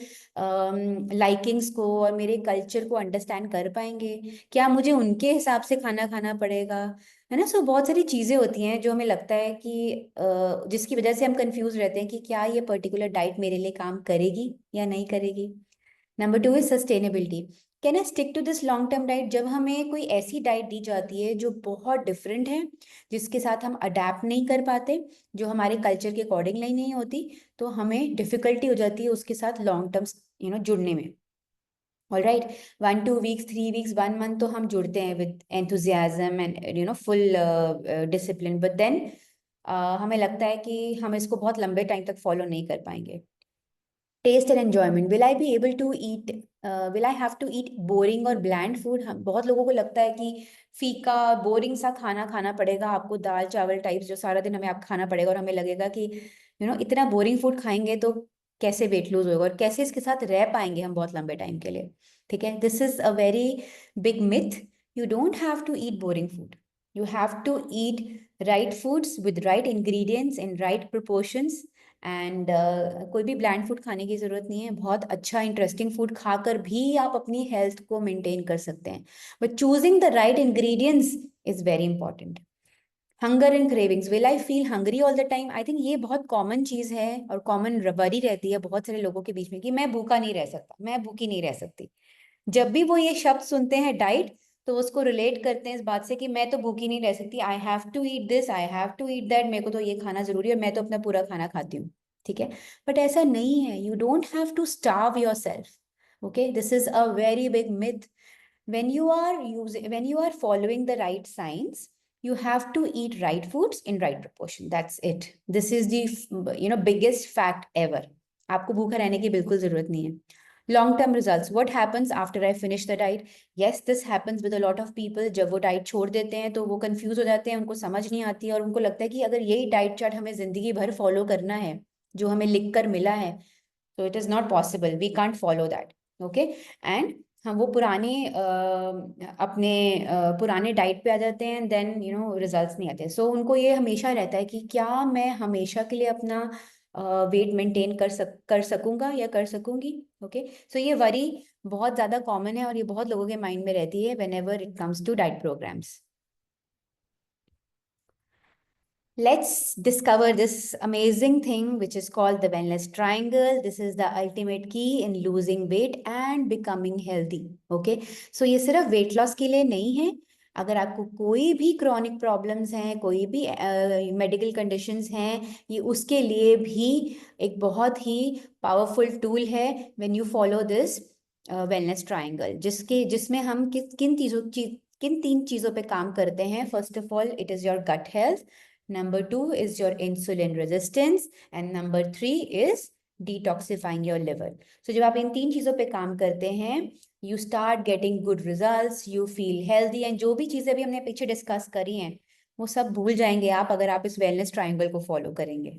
लाइकिंग्स को और मेरे कल्चर को अंडरस्टैंड कर पाएंगे, क्या मुझे उनके हिसाब से खाना खाना पड़ेगा, है ना। सो बहुत सारी चीज़ें होती हैं जो हमें लगता है कि जिसकी वजह से हम कंफ्यूज रहते हैं कि क्या ये पर्टिकुलर डाइट मेरे लिए काम करेगी या नहीं करेगी। Number 2 is sustainability. Can I stick to this long term diet? जब हमें कोई ऐसी डाइट दी जाती है जो बहुत डिफरेंट है, जिसके साथ हम अडेप्ट नहीं कर पाते, जो हमारे कल्चर के अकॉर्डिंगली नहीं होती, तो हमें डिफिकल्टी हो जाती है उसके साथ लॉन्ग टर्म जुड़ने में। All right, 1-2 weeks, 3 weeks, 1 month तो हम जुड़ते हैं with enthusiasm and full discipline, but then हमें लगता है कि हम इसको बहुत लंबे टाइम तक फॉलो नहीं कर पाएंगे। Taste and enjoyment, will I be able to eat, will I have to eat boring और ब्लैंड फूड? हम बहुत लोगों को लगता है कि फीका बोरिंग सा खाना खाना पड़ेगा आपको, दाल चावल टाइप्स जो सारा दिन हमें आप खाना पड़ेगा, और हमें लगेगा कि इतना बोरिंग फूड खाएंगे तो कैसे वेट लूज होगा और कैसे इसके साथ रह पाएंगे हम बहुत लंबे टाइम के लिए। ठीक है, this is a very big myth. You don't have to eat boring food, you have to eat right foods with right ingredients in right proportions, and कोई भी ब्लैंड फूड खाने की ज़रूरत नहीं है। बहुत अच्छा इंटरेस्टिंग फूड खाकर भी आप अपनी हेल्थ को मेंटेन कर सकते हैं, but choosing the right ingredients is very important. Hunger and cravings, will I feel hungry all the time? I think ये बहुत कॉमन चीज़ है और कॉमन वरी रहती है बहुत सारे लोगों के बीच में कि मैं भूखा नहीं रह सकता, मैं भूखी नहीं रह सकती। जब भी वो ये शब्द सुनते हैं डाइट, तो उसको रिलेट करते हैं इस बात से कि मैं तो भूखी नहीं रह सकती, I have to eat this, I have to eat that, मेरे को तो ये खाना जरूरी है और मैं तो अपना पूरा खाना खाती हूँ। ठीक है, बट ऐसा नहीं है। You don't have to starve yourself. Okay, this is a very big myth. When you are following the right signs, you have to eat right foods in right proportion. That's it. This is the biggest fact ever. आपको भूखा रहने की बिल्कुल जरूरत नहीं है। Long term results, what happens after I finish the diet? Yes, this happens with a lot of people. जब वो डाइट छोड़ देते हैं तो वो कंफ्यूज हो जाते हैं, उनको समझ नहीं आती है और उनको लगता है कि अगर यही डाइट चार्ट हमें जिंदगी भर फॉलो करना है जो हमें लिख कर मिला है, तो it is not possible, we can't follow that. Okay, and हम वो पुराने अपने पुराने डाइट पे आ जाते हैं, देन रिजल्ट्स नहीं आते। सो उनको ये हमेशा रहता है कि क्या मैं हमेशा के लिए अपना वेट मेंटेन कर सकूंगा या कर सकूंगी। ओके, सो ये वरी बहुत ज़्यादा कॉमन है और ये बहुत लोगों के माइंड में रहती है whenever it comes to diet programs. Let's discover this amazing thing which is called the wellness triangle. This is the ultimate key in losing weight and becoming healthy. Okay, so ये सिर्फ weight loss के लिए नहीं है। अगर आपको कोई भी chronic problems हैं, कोई भी medical conditions हैं, ये उसके लिए भी एक बहुत ही powerful tool है when you follow this wellness triangle, जिसमें हम किन 3 चीज़ों पे काम करते हैं। First of all, it is your gut health, number 2 is your insulin resistance, and number 3 is detoxifying your liver. So जब आप इन 3 चीज़ों पे काम करते हैं, you start getting good results, you feel healthy, and जो भी चीज़ें भी हमने पीछे डिस्कस करी हैं वो सब भूल जाएंगे आप अगर आप इस वेलनेस ट्रायंगल को फॉलो करेंगे।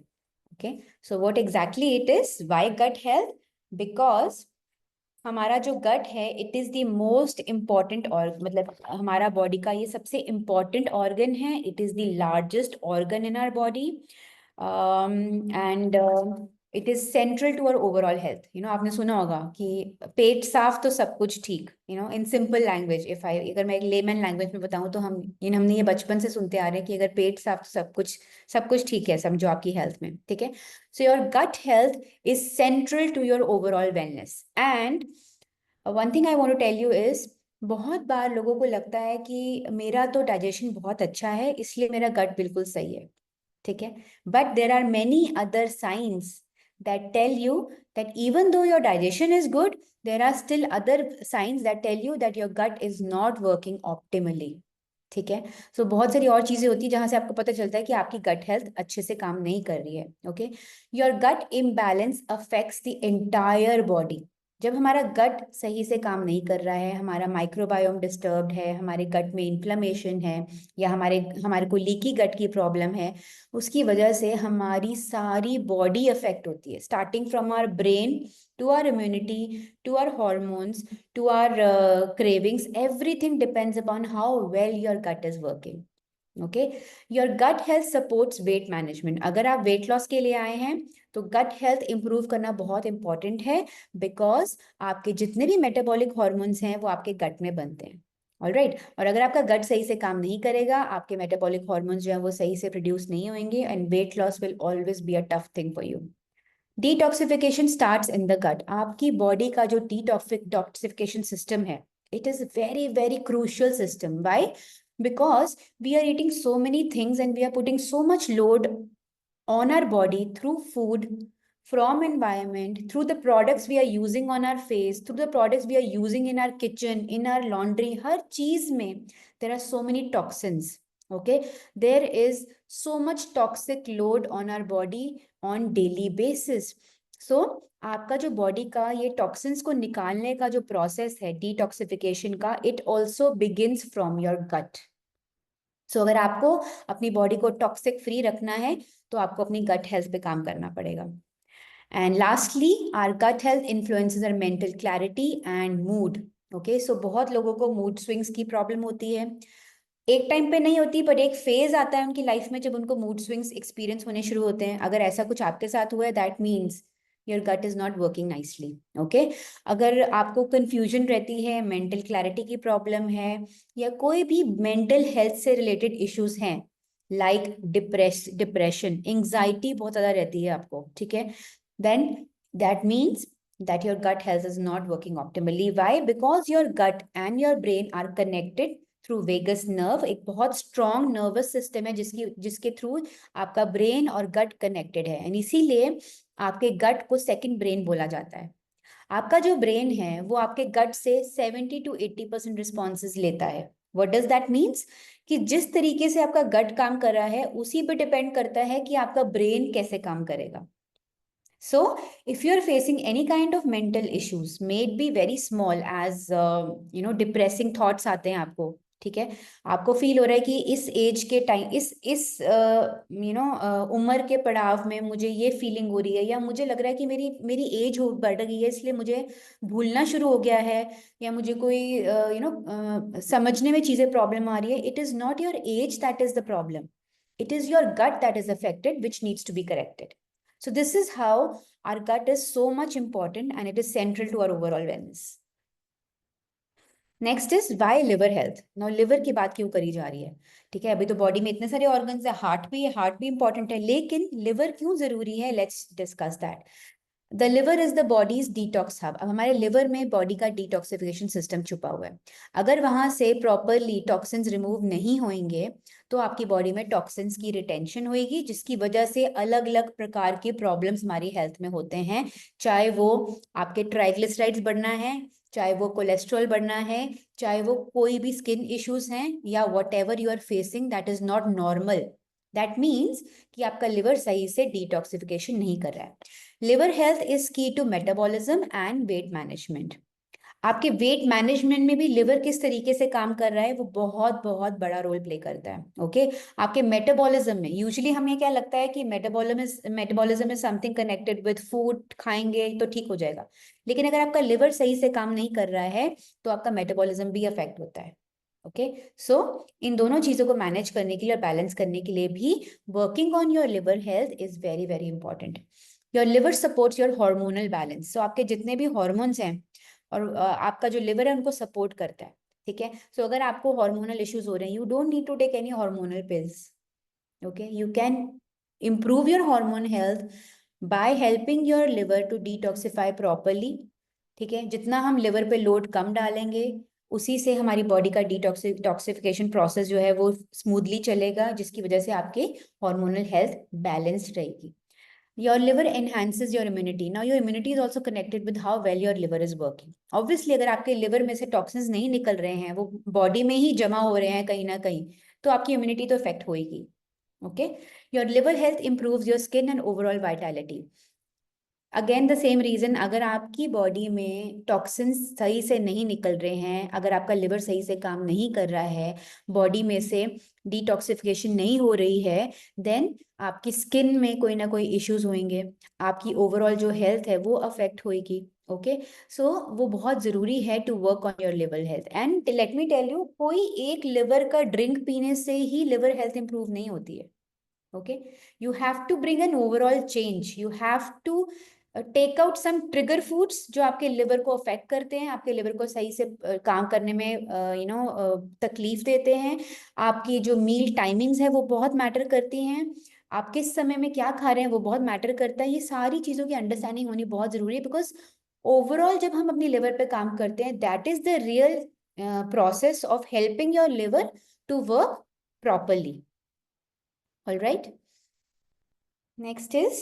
Okay, so what exactly it is, why gut health? Because हमारा जो गट है, it is the most important, और मतलब हमारा बॉडी का ये सबसे इम्पॉर्टेंट ऑर्गन है। It is the largest organ in our body, and it is central to our overall health. आपने सुना होगा कि पेट साफ तो सब कुछ ठीक, इन सिंपल लैंग्वेज, अगर मैं एक लेमन लैंग्वेज में बताऊं तो हमने ये बचपन से सुनते आ रहे हैं कि अगर पेट साफ तो सब कुछ ठीक है, समझो आपकी हेल्थ में। ठीक है, so your gut health is central to your overall wellness. And one thing I want to tell you is, बहुत बार लोगों को लगता है कि मेरा तो डाइजेशन बहुत अच्छा है इसलिए मेरा गट बिल्कुल सही है। ठीक है, but there are many other science that tell you that even though your digestion is good, there are still other signs that tell you that your gut is not working optimally. ठीक है, सो बहुत सारी और चीजें होती है जहां से आपको पता चलता है कि आपकी गट हेल्थ अच्छे से काम नहीं कर रही है। Okay, your gut imbalance affects the entire body. जब हमारा गट सही से काम नहीं कर रहा है, हमारा माइक्रोबायोम डिस्टर्ब्ड है, हमारे गट में इन्फ्लेमेशन है, या हमारे हमारे को लीकी गट की प्रॉब्लम है, उसकी वजह से हमारी सारी बॉडी अफेक्ट होती है, starting from our brain to our immunity to our hormones to our cravings, everything depends upon how well your gut is working. Okay, your gut health supports weight management. अगर आप weight loss के लिए आए हैं तो gut health improve करना बहुत important है, बिकॉज आपके जितने भी मेटाबॉलिक हॉर्मोन्स हैं वो आपके गट में बनते हैं। ऑलराइट, और अगर आपका गट सही से काम नहीं करेगा, आपके मेटाबॉलिक हॉर्मोन्स जो है वो सही से प्रोड्यूस नहीं होंगे, and weight loss will always be a tough thing for you. Detoxification starts in the gut. आपकी बॉडी का जो डिटॉक्सिफिकेशन सिस्टम है, it is very very crucial system. Why? Because we are eating so many things and we are putting so much load on our body through food, from environment, through the products we are using on our face, through the products we are using in our kitchen, in our laundry, हर चीज में there are so many toxins. Okay, there is so much toxic load on our body on daily basis. So आपका जो body का ये toxins को निकालने का जो प्रोसेस है डिटॉक्सिफिकेशन का, it also begins from your gut. So अगर आपको अपनी बॉडी को टॉक्सिक फ्री रखना है तो आपको अपनी गट हेल्थ पे काम करना पड़ेगा। And lastly, our gut health influences our mental clarity and mood. Okay, so बहुत लोगों को मूड स्विंग्स की प्रॉब्लम होती है। एक टाइम पे नहीं होती, पर एक फेज आता है उनकी लाइफ में जब उनको मूड स्विंग्स एक्सपीरियंस होने शुरू होते हैं। अगर ऐसा कुछ आपके साथ हुआ है, that means your gut is not working nicely. Okay, अगर आपको कंफ्यूजन रहती है, मेंटल क्लैरिटी की प्रॉब्लम है, या कोई भी मेंटल हेल्थ से रिलेटेड इश्यूज हैं, लाइक डिप्रेशन, एंग्जाइटी बहुत ज्यादा रहती है आपको, ठीक है, then that means that your gut health is not working optimally. Why? Because your gut and your brain are connected through vagus nerve। एक बहुत strong nervous system है जिसके थ्रू आपका ब्रेन और गट कनेक्टेड है, एंड इसीलिए आपके गट को सेकंड ब्रेन बोला जाता है। आपका जो ब्रेन है वो आपके गट से 70 to 80% रिस्पॉन्सेज लेता है। What does that means? कि जिस तरीके से आपका गट काम कर रहा है उसी पे डिपेंड करता है कि आपका ब्रेन कैसे काम करेगा। So, if you're facing any kind of mental issues, may it be very small as depressing thoughts आते हैं आपको, ठीक है, आपको फील हो रहा है कि इस एज के टाइम, इस उम्र के पड़ाव में मुझे ये फीलिंग हो रही है, या मुझे लग रहा है कि मेरी मेरी एज हो बढ़ गई है इसलिए मुझे भूलना शुरू हो गया है, या मुझे कोई समझने में चीजें प्रॉब्लम आ रही है। It is not your age that is the problem, it is your gut that is affected, which needs to be corrected. So this is how our gut is so much important and it is central to our overall wellness. Next is why liver health. Now liver की बात क्यों करी जा रही है? ठीक है, अभी तो बॉडी में इतने सारे ऑर्गन्स है, हार्ट भी है, हार्ट भी इंपॉर्टेंट है, लेकिन लिवर क्यों जरूरी है? Let's discuss that. The liver is the bodies detox hub. अब हमारे लिवर में बॉडी का डिटॉक्सिफिकेशन सिस्टम छुपा हुआ है। अगर वहां से प्रॉपरली टॉक्सिन्स रिमूव नहीं होंगे तो आपकी बॉडी में टॉक्सिन्स की रिटेंशन होगी, जिसकी वजह से अलग अलग प्रकार की प्रॉब्लम्स हमारी हेल्थ में होते हैं। चाहे वो आपके ट्राइग्लिसराइड्स बढ़ना है, चाहे वो कोलेस्ट्रॉल बढ़ना है, चाहे वो कोई भी स्किन इश्यूज हैं, या whatever you are facing that is not normal. That means कि आपका लिवर सही से डिटॉक्सिफिकेशन नहीं कर रहा है। Liver health is key to metabolism and weight management. आपके वेट मैनेजमेंट में भी लिवर किस तरीके से काम कर रहा है वो बहुत बहुत बड़ा रोल प्ले करता है। ओके, आपके मेटाबॉलिज्म में यूजुअली हमें क्या लगता है कि metabolism is something connected with food, खाएंगे तो ठीक हो जाएगा, लेकिन अगर आपका लिवर सही से काम नहीं कर रहा है तो आपका मेटाबॉलिज्म भी अफेक्ट होता है। ओके, सो इन दोनों चीजों को मैनेज करने के लिए और बैलेंस करने के लिए भी working on your liver health is very very important. Your liver supports your hormonal balance. So आपके जितने भी हॉर्मोन्स हैं और आपका जो लिवर है उनको सपोर्ट करता है, ठीक है। सो अगर आपको हार्मोनल इश्यूज हो रहे हैं, you don't need to take any hormonal pills. Okay, you can improve your hormone health by helping your liver to detoxify properly। ठीक है, जितना हम लिवर पे लोड कम डालेंगे उसी से हमारी बॉडी का डिटॉक्सिफिकेशन प्रोसेस जो है वो स्मूथली चलेगा, जिसकी वजह से आपके हार्मोनल हेल्थ बैलेंस्ड रहेगी। Your liver enhances your immunity. Now your immunity is also connected with how well your liver is working. Obviously अगर आपके लिवर में से टॉक्सिन्स नहीं निकल रहे हैं, वो बॉडी में ही जमा हो रहे हैं कहीं ना कहीं, तो आपकी इम्यूनिटी तो इफेक्ट होगी। Okay, your liver health improves your skin and overall vitality. Again the same reason, अगर आपकी बॉडी में टॉक्सिन्स सही से नहीं निकल रहे हैं, अगर आपका लिवर सही से काम नहीं कर रहा है, बॉडी में से डिटॉक्सिफिकेशन नहीं हो रही है, देन आपकी स्किन में कोई ना कोई इश्यूज होंगे, आपकी ओवरऑल जो हेल्थ है वो अफेक्ट होएगी। ओके, सो वो बहुत ज़रूरी है to work on your liver health. And let me tell you, कोई एक लिवर का ड्रिंक पीने से ही लिवर हेल्थ इंप्रूव नहीं होती है। okay, you have to bring an overall change, you have to take out some trigger foods जो आपके लिवर को अफेक्ट करते हैं, आपके लिवर को सही से काम करने में तकलीफ देते हैं। आपकी जो मील टाइमिंग्स है वो बहुत मैटर करती हैं, आप किस समय में क्या खा रहे हैं वो बहुत मैटर करता है। ये सारी चीज़ों की अंडरस्टैंडिंग होनी बहुत ज़रूरी है, बिकॉज ओवरऑल जब हम अपनी लिवर पे काम करते हैं, that is the real process of helping your liver to work properly. All right. Next is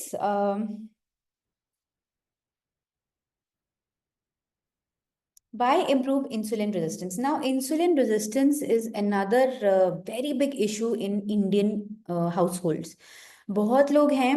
why improve insulin resistance. Now, insulin resistance is another very big issue in Indian households. बहुत लोग हैं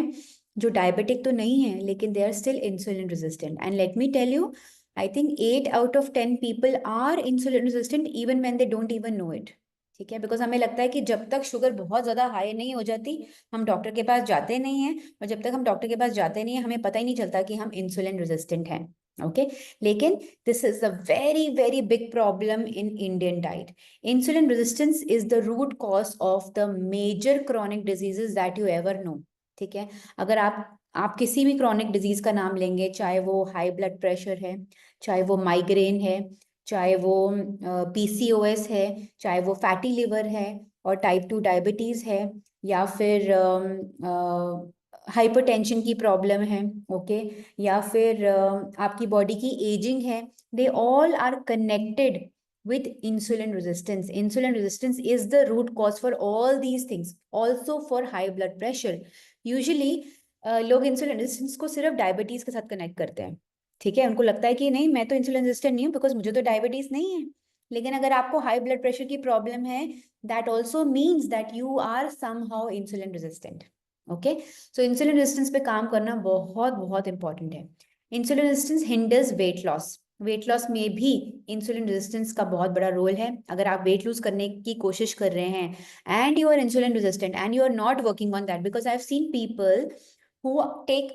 जो diabetic तो नहीं है, लेकिन they are still insulin resistant. And let me tell you, I think 8 out of 10 people are insulin resistant even when they don't even know it. ठीक है, बिकॉज हमें लगता है कि जब तक शुगर बहुत ज़्यादा हाई नहीं हो जाती हम डॉक्टर के पास जाते नहीं हैं, और जब तक हम डॉक्टर के पास जाते नहीं हैं हमें पता ही नहीं चलता कि हम इंसुलिन रेजिस्टेंट हैं। ओके, लेकिन this is a very very big problem in Indian diet. Insulin resistance is the root cause of the major chronic diseases that you ever know. ठीक है, अगर आप किसी भी क्रॉनिक डिजीज का नाम लेंगे, चाहे वो हाई ब्लड प्रेशर है, चाहे वो माइग्रेन है, चाहे वो PCOS है, चाहे वो फैटी लिवर है और टाइप 2 डायबिटीज़ है, या फिर हाइपरटेंशन की प्रॉब्लम है, ओके, या फिर आपकी बॉडी की एजिंग है, they all are connected with insulin resistance. Insulin resistance is the root cause for all these things, also for high blood pressure. Usually लोग इंसुलिन रेजिस्टेंस को सिर्फ डायबिटीज के साथ कनेक्ट करते हैं। ठीक है, उनको लगता है कि नहीं मैं तो इंसुलिन रेजिस्टेंट नहीं हूँ बिकॉज मुझे तो डायबिटीज नहीं है। लेकिन अगर आपको हाई ब्लड प्रेशर की प्रॉब्लम है, that also means that you are somehow insulin resistant. Okay, so insulin resistance पे काम करना बहुत बहुत इंपॉर्टेंट है। Insulin resistance hinders weight loss. Weight loss में भी इंसुलिन रेजिस्टेंस का बहुत बड़ा रोल है। अगर आप वेट लूज करने की कोशिश कर रहे हैं and you are insulin resistant and you are not working on that, because I've seen people who take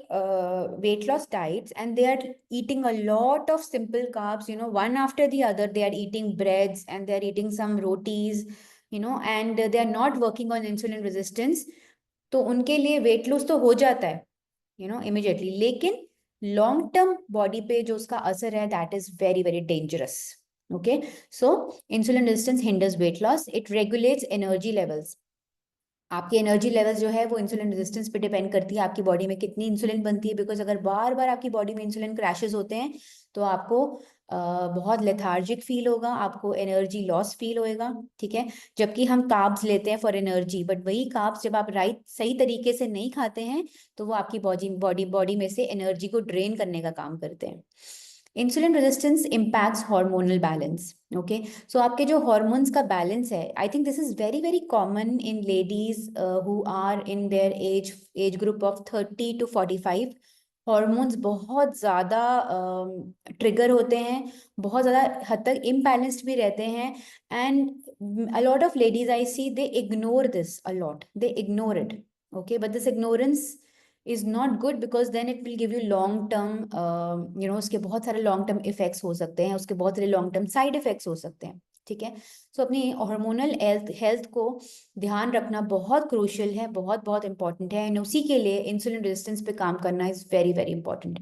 weight loss diets and they are eating a lot of simple carbs, one after the other. They are eating breads and they are eating some rotis, and they are not working on insulin resistance. तो उनके लिए weight lose तो हो जाता है immediately, लेकिन long term body पे जो उसका असर है that is very very dangerous. Okay, so insulin resistance hinders weight loss, it regulates energy levels. आपकी एनर्जी लेवल्स जो है वो इंसुलिन रेजिस्टेंस पे डिपेंड करती है, आपकी बॉडी में कितनी इंसुलिन बनती है। बिकॉज अगर बार बार आपकी बॉडी में इंसुलिन क्रैशेस होते हैं तो आपको बहुत लेथार्जिक फील होगा, आपको एनर्जी लॉस फील होएगा। ठीक है, जबकि हम कार्ब्स लेते हैं फॉर एनर्जी, बट वही कार्ब्स जब आप सही तरीके से नहीं खाते हैं तो वो आपकी बॉडी में से एनर्जी को ड्रेन करने का काम करते हैं। Insulin resistance impacts hormonal balance. Okay, so आपके जो हॉर्मोन्स का बैलेंस है, I think this is very very common in ladies who are in their age group of 30 to 45। Hormones बहुत ज़्यादा ट्रिगर होते हैं, बहुत ज़्यादा हद तक इम्बैलेंस्ड भी रहते हैं। And a lot of ladies I see they ignore this a lot, they ignore it. Okay, but this ignorance is not good, because then it will give you long term उसके बहुत सारे long term effects हो सकते हैं, उसके बहुत सारे long term side effects हो सकते हैं। ठीक है, सो अपनी हार्मोनल हेल्थ को ध्यान रखना बहुत क्रूशियल है, बहुत बहुत इंपॉर्टेंट है, एंड उसी के लिए इंसुलिन रेजिस्टेंस पे काम करना is very very important.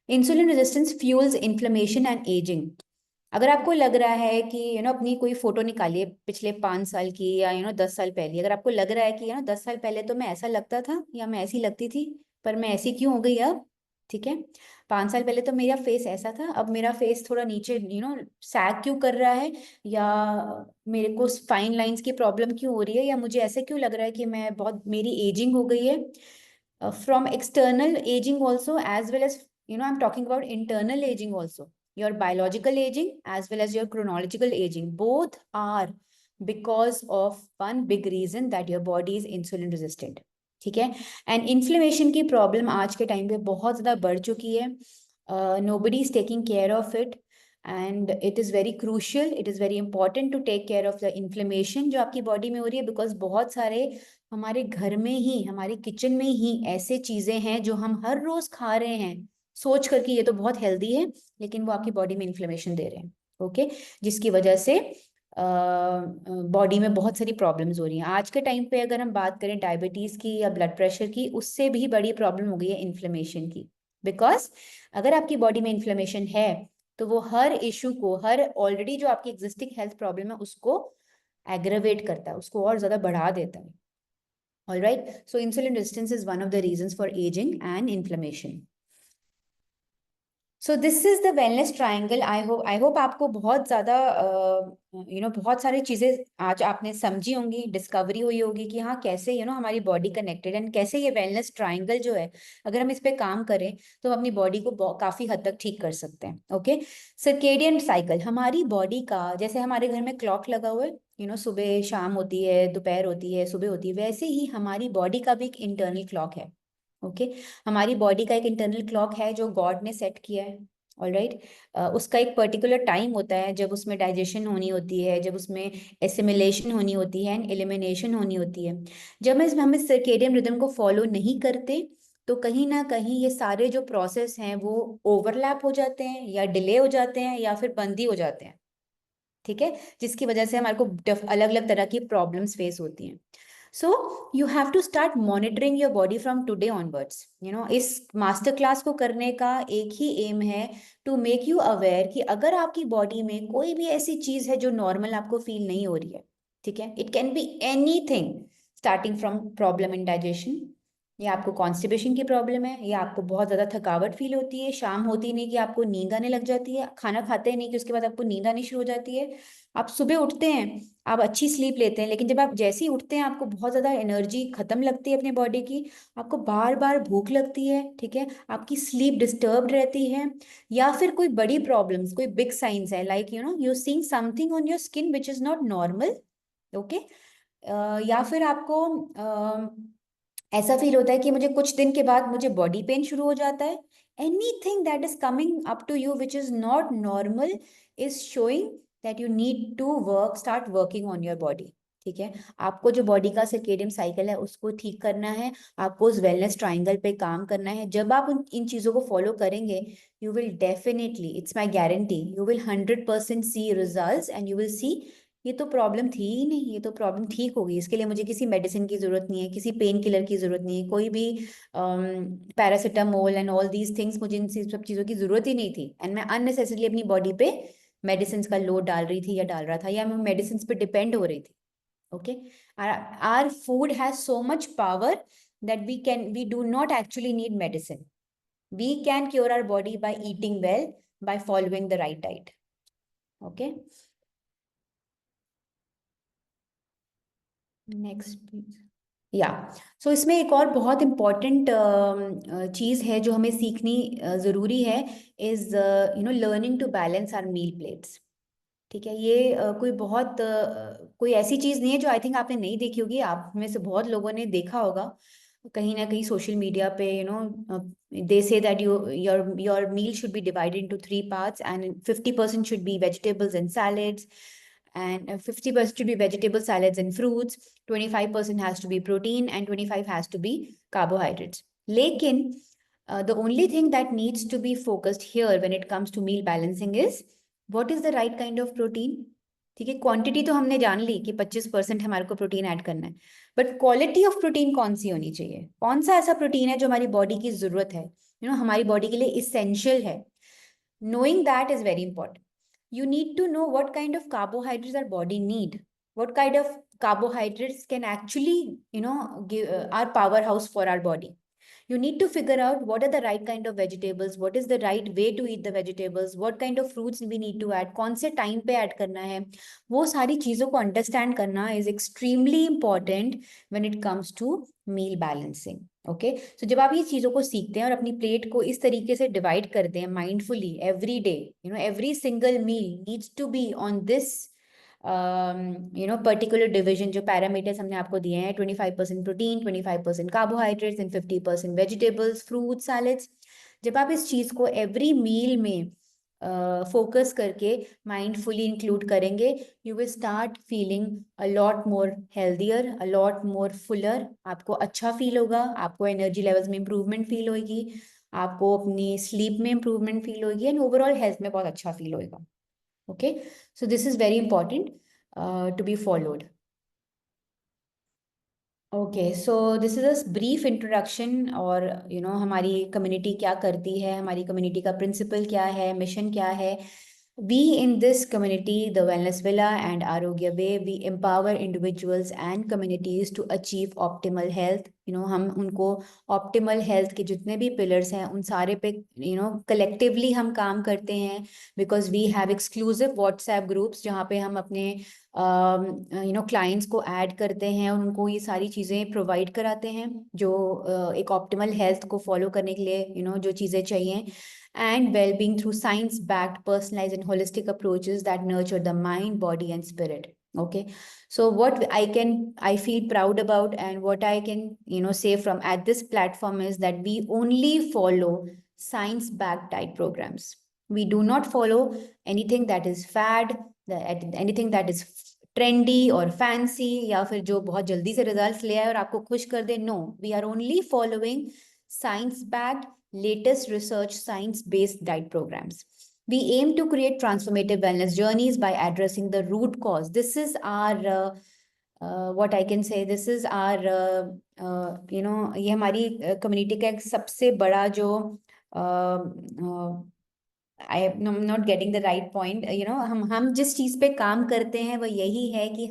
Insulin resistance fuels inflammation and ageing. अगर आपको लग रहा है कि अपनी कोई फोटो निकालिए पिछले 5 साल की या 10 साल पहले, अगर आपको लग रहा है कि 10 साल पहले तो मैं ऐसा लगता था या मैं ऐसी लगती थी, पर मैं ऐसी क्यों हो गई अब। ठीक है, 5 साल पहले तो मेरा फेस ऐसा था, अब मेरा फेस थोड़ा नीचे सैग क्यों कर रहा है, या मेरे को फाइन लाइंस की प्रॉब्लम क्यों हो रही है, या मुझे ऐसे क्यों लग रहा है कि मैं बहुत मेरी एजिंग हो गई है। From external aging also as well as I'm talking about internal aging also. Your biological aging as well as your chronological aging, both are because of one big reason, that your body is insulin resistant. ठीक है। And inflammation की problem आज के time पे बहुत ज़्यादा बढ़ चुकी है, nobody is taking care of it, and it is very crucial, it is very important to take care of the inflammation जो आपकी बॉडी में हो रही है, बिकॉज बहुत सारे हमारे घर में ही, हमारे किचन में ही ऐसे चीज़ें हैं जो हम हर रोज़ खा रहे हैं सोच कर कि ये तो बहुत हेल्दी है, लेकिन वो आपकी बॉडी में इन्फ्लेमेशन दे रहे हैं। ओके, जिसकी वजह से बॉडी में बहुत सारी प्रॉब्लम्स हो रही हैं। आज के टाइम पे अगर हम बात करें डायबिटीज़ की या ब्लड प्रेशर की, उससे भी बड़ी प्रॉब्लम हो गई है इन्फ्लेमेशन की, बिकॉज अगर आपकी बॉडी में इन्फ्लेमेशन है तो वो हर इशू को, हर ऑलरेडी जो आपकी एग्जिस्टिंग हेल्थ प्रॉब्लम है उसको एग्रेवेट करता है, उसको और ज़्यादा बढ़ा देता है। All right, so insulin resistance is one of the reasons for ageing and inflammation. So this is the wellness triangle. I hope आपको बहुत ज़्यादा बहुत सारी चीज़ें आज आपने समझी होंगी, डिस्कवरी हुई होगी कि हाँ कैसे हमारी बॉडी कनेक्टेड, एंड कैसे ये वेलनेस ट्रायंगल जो है अगर हम इस पे काम करें तो हम अपनी बॉडी को काफ़ी हद तक ठीक कर सकते हैं। ओके, सर्केडियन साइकिल हमारी बॉडी का, जैसे हमारे घर में क्लॉक लगा हुआ है, सुबह शाम होती है, दोपहर होती है, सुबह होती है, वैसे ही हमारी बॉडी का भी एक इंटरनल क्लॉक है। ओके, हमारी बॉडी का एक इंटरनल क्लॉक है जो गॉड ने सेट किया है। ऑल राइट, उसका एक पर्टिकुलर टाइम होता है जब उसमें डाइजेशन होनी होती है, जब उसमें एसिमिलेशन होनी होती है एंड एलिमिनेशन होनी होती है। जब हम इस सर्केडियन रिदम को फॉलो नहीं करते तो कहीं ना कहीं ये सारे जो प्रोसेस हैं वो ओवरलैप हो जाते हैं या डिले हो जाते हैं या फिर बंद ही हो जाते हैं। ठीक है, जिसकी वजह से हमारे को अलग अलग तरह की प्रॉब्लम्स फेस होती हैं। So you have to start monitoring your body from today onwards. इस मास्टर क्लास को करने का एक ही एम है, टू मेक यू अवेयर कि अगर आपकी बॉडी में कोई भी ऐसी चीज है जो नॉर्मल आपको फील नहीं हो रही है, ठीक है, it can be anything, starting from problem in digestion, या आपको कॉन्स्टिपेशन की प्रॉब्लम है, या आपको बहुत ज़्यादा थकावट फील होती है, शाम होती नहीं कि आपको नींद आने लग जाती है, खाना खाते ही नहीं कि उसके बाद आपको नींद आनी शुरू हो जाती है, आप सुबह उठते हैं, आप अच्छी स्लीप लेते हैं, लेकिन जब आप जैसे ही उठते हैं आपको बहुत ज़्यादा एनर्जी खत्म लगती है अपने बॉडी की, आपको बार बार भूख लगती है, ठीक है, आपकी स्लीप डिस्टर्ब्ड रहती है, या फिर कोई बड़ी प्रॉब्लम्स, कोई बिग साइंस है, like you seeing something on your skin which is not normal. Okay, या फिर आपको ऐसा फील होता है कि मुझे कुछ दिन के बाद मुझे बॉडी पेन शुरू हो जाता है, anything that is coming up to you which is not normal is showing that you need to start working on your body. ठीक है, आपको जो बॉडी का सर्केडियन साइकिल है उसको ठीक करना है, आपको उस वेलनेस ट्राइंगल पे काम करना है। जब आप इन चीज़ों को फॉलो करेंगे, you will definitely, it's my guarantee, you will 100% C results, and you will see ये तो प्रॉब्लम थी ही नहीं, ये तो प्रॉब्लम ठीक होगी, इसके लिए मुझे किसी मेडिसिन की जरूरत नहीं है, किसी पेन किलर की जरूरत नहीं है, कोई भी paracetamol and all these things, मुझे इन सब चीज़ों की जरूरत ही नहीं थी, एंड मैं अननेसेसरली अपनी बॉडी पे मेडिसिन का लोड डाल रही थी या डाल रहा था, या मैं मेडिसिन पे डिपेंड हो रही थी। Okay, our food has so much power that we do not actually need medicine. We can cure our body by eating well, by following the right diet. Okay, next please. या सो इसमें एक और बहुत important चीज़ है जो हमें सीखनी ज़रूरी है, is learning to balance our meal plates. ठीक है, ये कोई बहुत कोई ऐसी चीज़ नहीं है जो आई थिंक आपने नहीं देखी होगी, आप में से बहुत लोगों ने देखा होगा कहीं ना कहीं सोशल मीडिया पे, they say that your meal should be divided into 3 parts and 50% should be vegetables and salads, and 50% should be vegetable salads and fruits, 25% has to be protein, and 25 has to be carbohydrates. Lekin the only thing that needs to be focused here when it comes to meal balancing is what is the right kind of protein. ठीक है, quantity तो हमने जान ली कि 25% हमारे को protein add करना है, बट क्वालिटी ऑफ प्रोटीन कौन सी होनी चाहिए, कौन सा ऐसा प्रोटीन है जो हमारी बॉडी की जरूरत है, हमारी बॉडी के लिए इसेंशियल है। Knowing that is very important. You need to know what kind of carbohydrates our body need, what kind of carbohydrates can actually give our powerhouse for our body. You need to figure out what are the right kind of vegetables, what is the right way to eat the vegetables, what kind of fruits we need to add, कौन से time पे add करना है, वो सारी चीज़ों को understand करना is extremely important when it comes to meal balancing. Okay, so जब आप ये चीज़ों को सीखते हैं और अपनी प्लेट को इस तरीके से डिवाइड करते हैं mindfully every day, every single meal needs to be on this particular division जो पैरामीटर्स हमने आपको दिए हैं, 25% protein, 25% carbohydrates and 50% vegetables, fruit, salads. जब आप इस चीज़ को एवरी मील में फोकस करके माइंडफुली इंक्लूड करेंगे, you will start feeling a lot more healthier, a lot more Fuller. आपको अच्छा फील होगा, आपको एनर्जी लेवल्स में इंप्रूवमेंट फील होगी, आपको अपनी स्लीप में इंप्रूवमेंट फील होगी, एंड ओवरऑल हेल्थ में बहुत अच्छा फील होगा। Okay, so this is very important to be followed. Okay, so this is a brief introduction, और हमारी कम्युनिटी क्या करती है, हमारी कम्युनिटी का प्रिंसिपल क्या है, मिशन क्या है। We in this community, the Wellness Villa and Arogya Bay, we empower individuals and communities to achieve optimal health. हम उनको optimal health के जितने भी pillars हैं उन सारे पे collectively हम काम करते हैं, because we have exclusive WhatsApp groups जहाँ पे हम अपने क्लाइंट्स को ऐड करते हैं और उनको ये सारी चीज़ें प्रोवाइड कराते हैं जो एक ऑप्टिमल हेल्थ को फॉलो करने के लिए जो चीज़ें चाहिए, and well-being through science-backed, personalized and holistic approaches that nurture the mind, body and spirit. Okay, so what I feel proud about, and what I can say from at this platform, is that we only follow science-backed diet programs. We do not follow anything that is fad, anything that is trendy or fancy, या फिर जो बहुत जल्दी से results ले आए और आपको खुश कर दे. No, we are only following science-backed, latest research, science-based diet programs. We aim to create transformative wellness journeys by addressing the root cause. This is our what I can say, this is our ये हमारी community का एक सबसे बड़ा जो I am not getting the right point. हम जिस चीज़ पे काम करते हैं वो यही है कि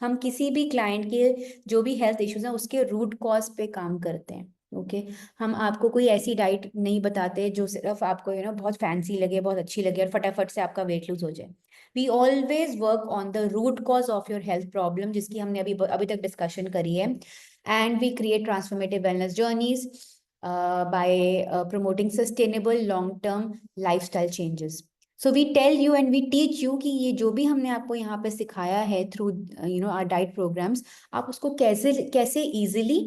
हम किसी भी क्लाइंट के जो भी हेल्थ इश्यूज हैं उसके रूट कॉज पे काम करते हैं. ओके, हम आपको कोई ऐसी डाइट नहीं बताते जो सिर्फ आपको बहुत फैंसी लगे, बहुत अच्छी लगे और फटाफट से आपका वेट लूज हो जाए. We always work on the root cause of your health problem, जिसकी हमने अभी तक डिस्कशन करी है. And we create transformative wellness journeys by promoting sustainable long-term lifestyle changes. So we tell you and we teach you कि ये जो भी हमने आपको यहाँ पे सिखाया है through our diet programs, आप उसको कैसे easily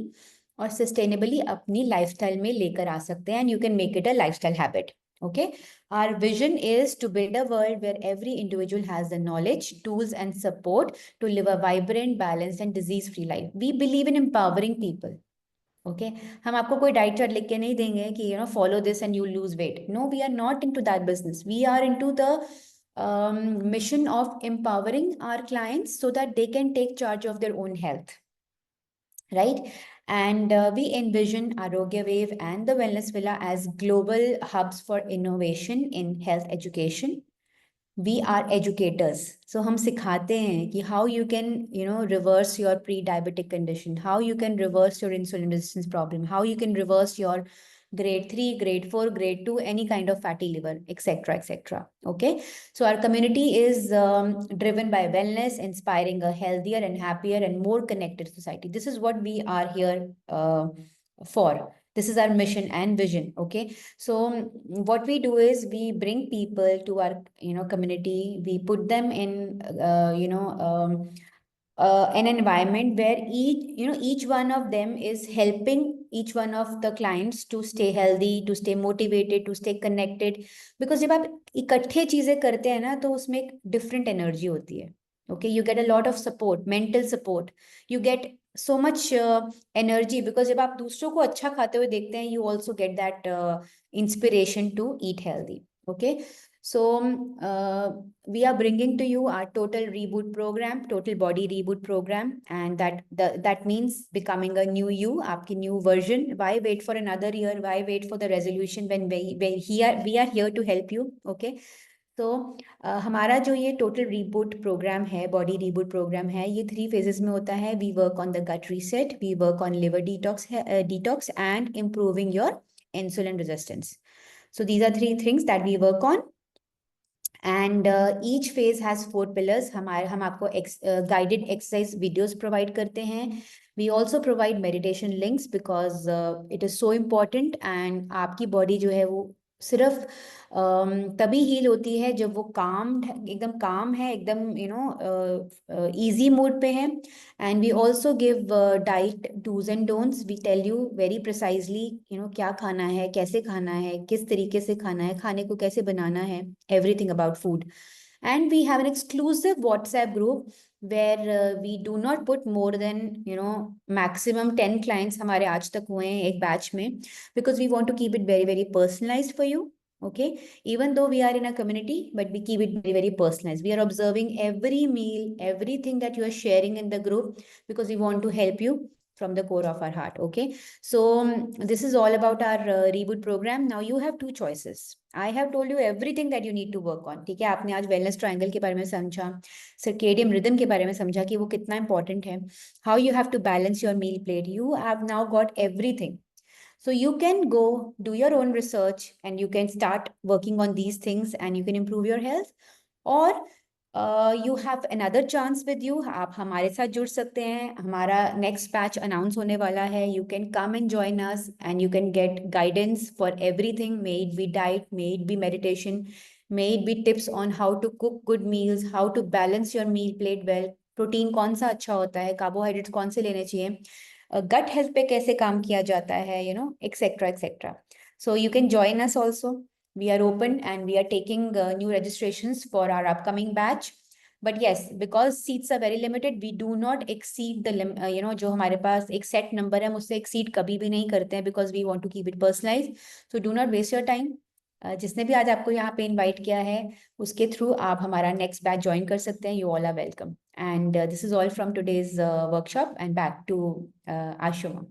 और sustainably अपनी lifestyle में लेकर आ सकते हैं, and you can make it a lifestyle habit. Okay, our vision is to build a world where every individual has the knowledge, tools and support to live a vibrant, balanced and disease-free life. We believe in empowering people. Okay, हम आपको कोई diet chart लिख के नहीं देंगे कि follow this and you lose weight. No, we are not into that business. We are into the mission of empowering our clients so that they can take charge of their own health, right? And we envision Arogya Wave and the Wellness Villa as global hubs for innovation in health education. We are educators, so हम सिखाते हैं कि how you can reverse your pre-diabetic condition, how you can reverse your insulin resistance problem, how you can reverse your grade 3, grade 4, grade 2, any kind of fatty liver, etc, etc. Okay, so our community is driven by wellness, inspiring a healthier and happier and more connected society. This is what we are here for. This is our mission and vision. Okay, so what we do is we bring people to our community. We put them in an environment where each one of them is helping each one of the clients to stay healthy, to stay motivated, to stay connected. Because जब आप इकट्ठे चीजें करते हैं ना तो उसमें एक different energy होती है. Okay, you get a lot of support, mental support, you get so much energy, because जब आप दूसरों को अच्छा खाते हुए देखते हैं, you also get that inspiration to eat healthy. Okay, so we are bringing to you our total reboot program, total body reboot program, and that means becoming a new you, आपकी new version. Why wait for another year? Why wait for the resolution when we are here to help you? Okay, तो हमारा जो ये total reboot program है, body reboot program है, ये 3 phases में होता है. We work on the gut reset, we work on liver detox and improving your insulin resistance. So these are 3 things that we work on, and each phase has 4 pillars. हम आपको guided exercise videos provide करते हैं. We also provide meditation links because it is so important, and आपकी body जो है वो सिर्फ तभी हील होती है जब वो एकदम काम है, एकदम इजी मोड पे है। And we also give diet do's and don'ts. We tell you very precisely क्या खाना है, कैसे खाना है, किस तरीके से खाना है, खाने को कैसे बनाना है, everything about food. And we have an exclusive WhatsApp group where we do not put more than maximum 10 clients हमारे आज तक हुए हैं एक बैच में, because we want to keep it very very personalized for you. Okay, even though we are in a community, but we keep it very very personalized. We are observing every meal, everything that you are sharing in the group, because we want to help you from the core of our heart. Okay, so this is all about our reboot program. Now you have two choices. I have told you everything that you need to work on. ठीक है, आपने आज wellness triangle के बारे में समझा, circadian rhythm के बारे में समझा कि वो कितना इंपॉर्टेंट है, how you have to balance your meal plate. You have now got everything. So you can go do your own research and you can start working on these things and you can improve your health. Or you have another chance with you. आप हमारे साथ जुड़ सकते हैं. हमारा next batch announce होने वाला है. You can come and join us and you can get guidance for everything. May it be diet, may it be meditation, may it be tips on how to cook good meals, how to balance your meal plate well. Protein कौन सा अच्छा होता है, carbohydrates कौन से लेने चाहिए, gut health पे कैसे काम किया जाता है, etcetera etcetera. So you can join us also. We are open and we are taking new registrations for our upcoming batch. But yes, because seats are very limited, we do not exceed the जो हमारे पास एक set number है, हम उससे exceed कभी भी नहीं करते हैं, because we want to keep it personalized. So do not waste your time. जिसने भी आज आपको यहाँ पे invite किया है, उसके थ्रू आप हमारा next batch join कर सकते हैं. You all are welcome. And this is all from today's workshop, and back to Ashuma.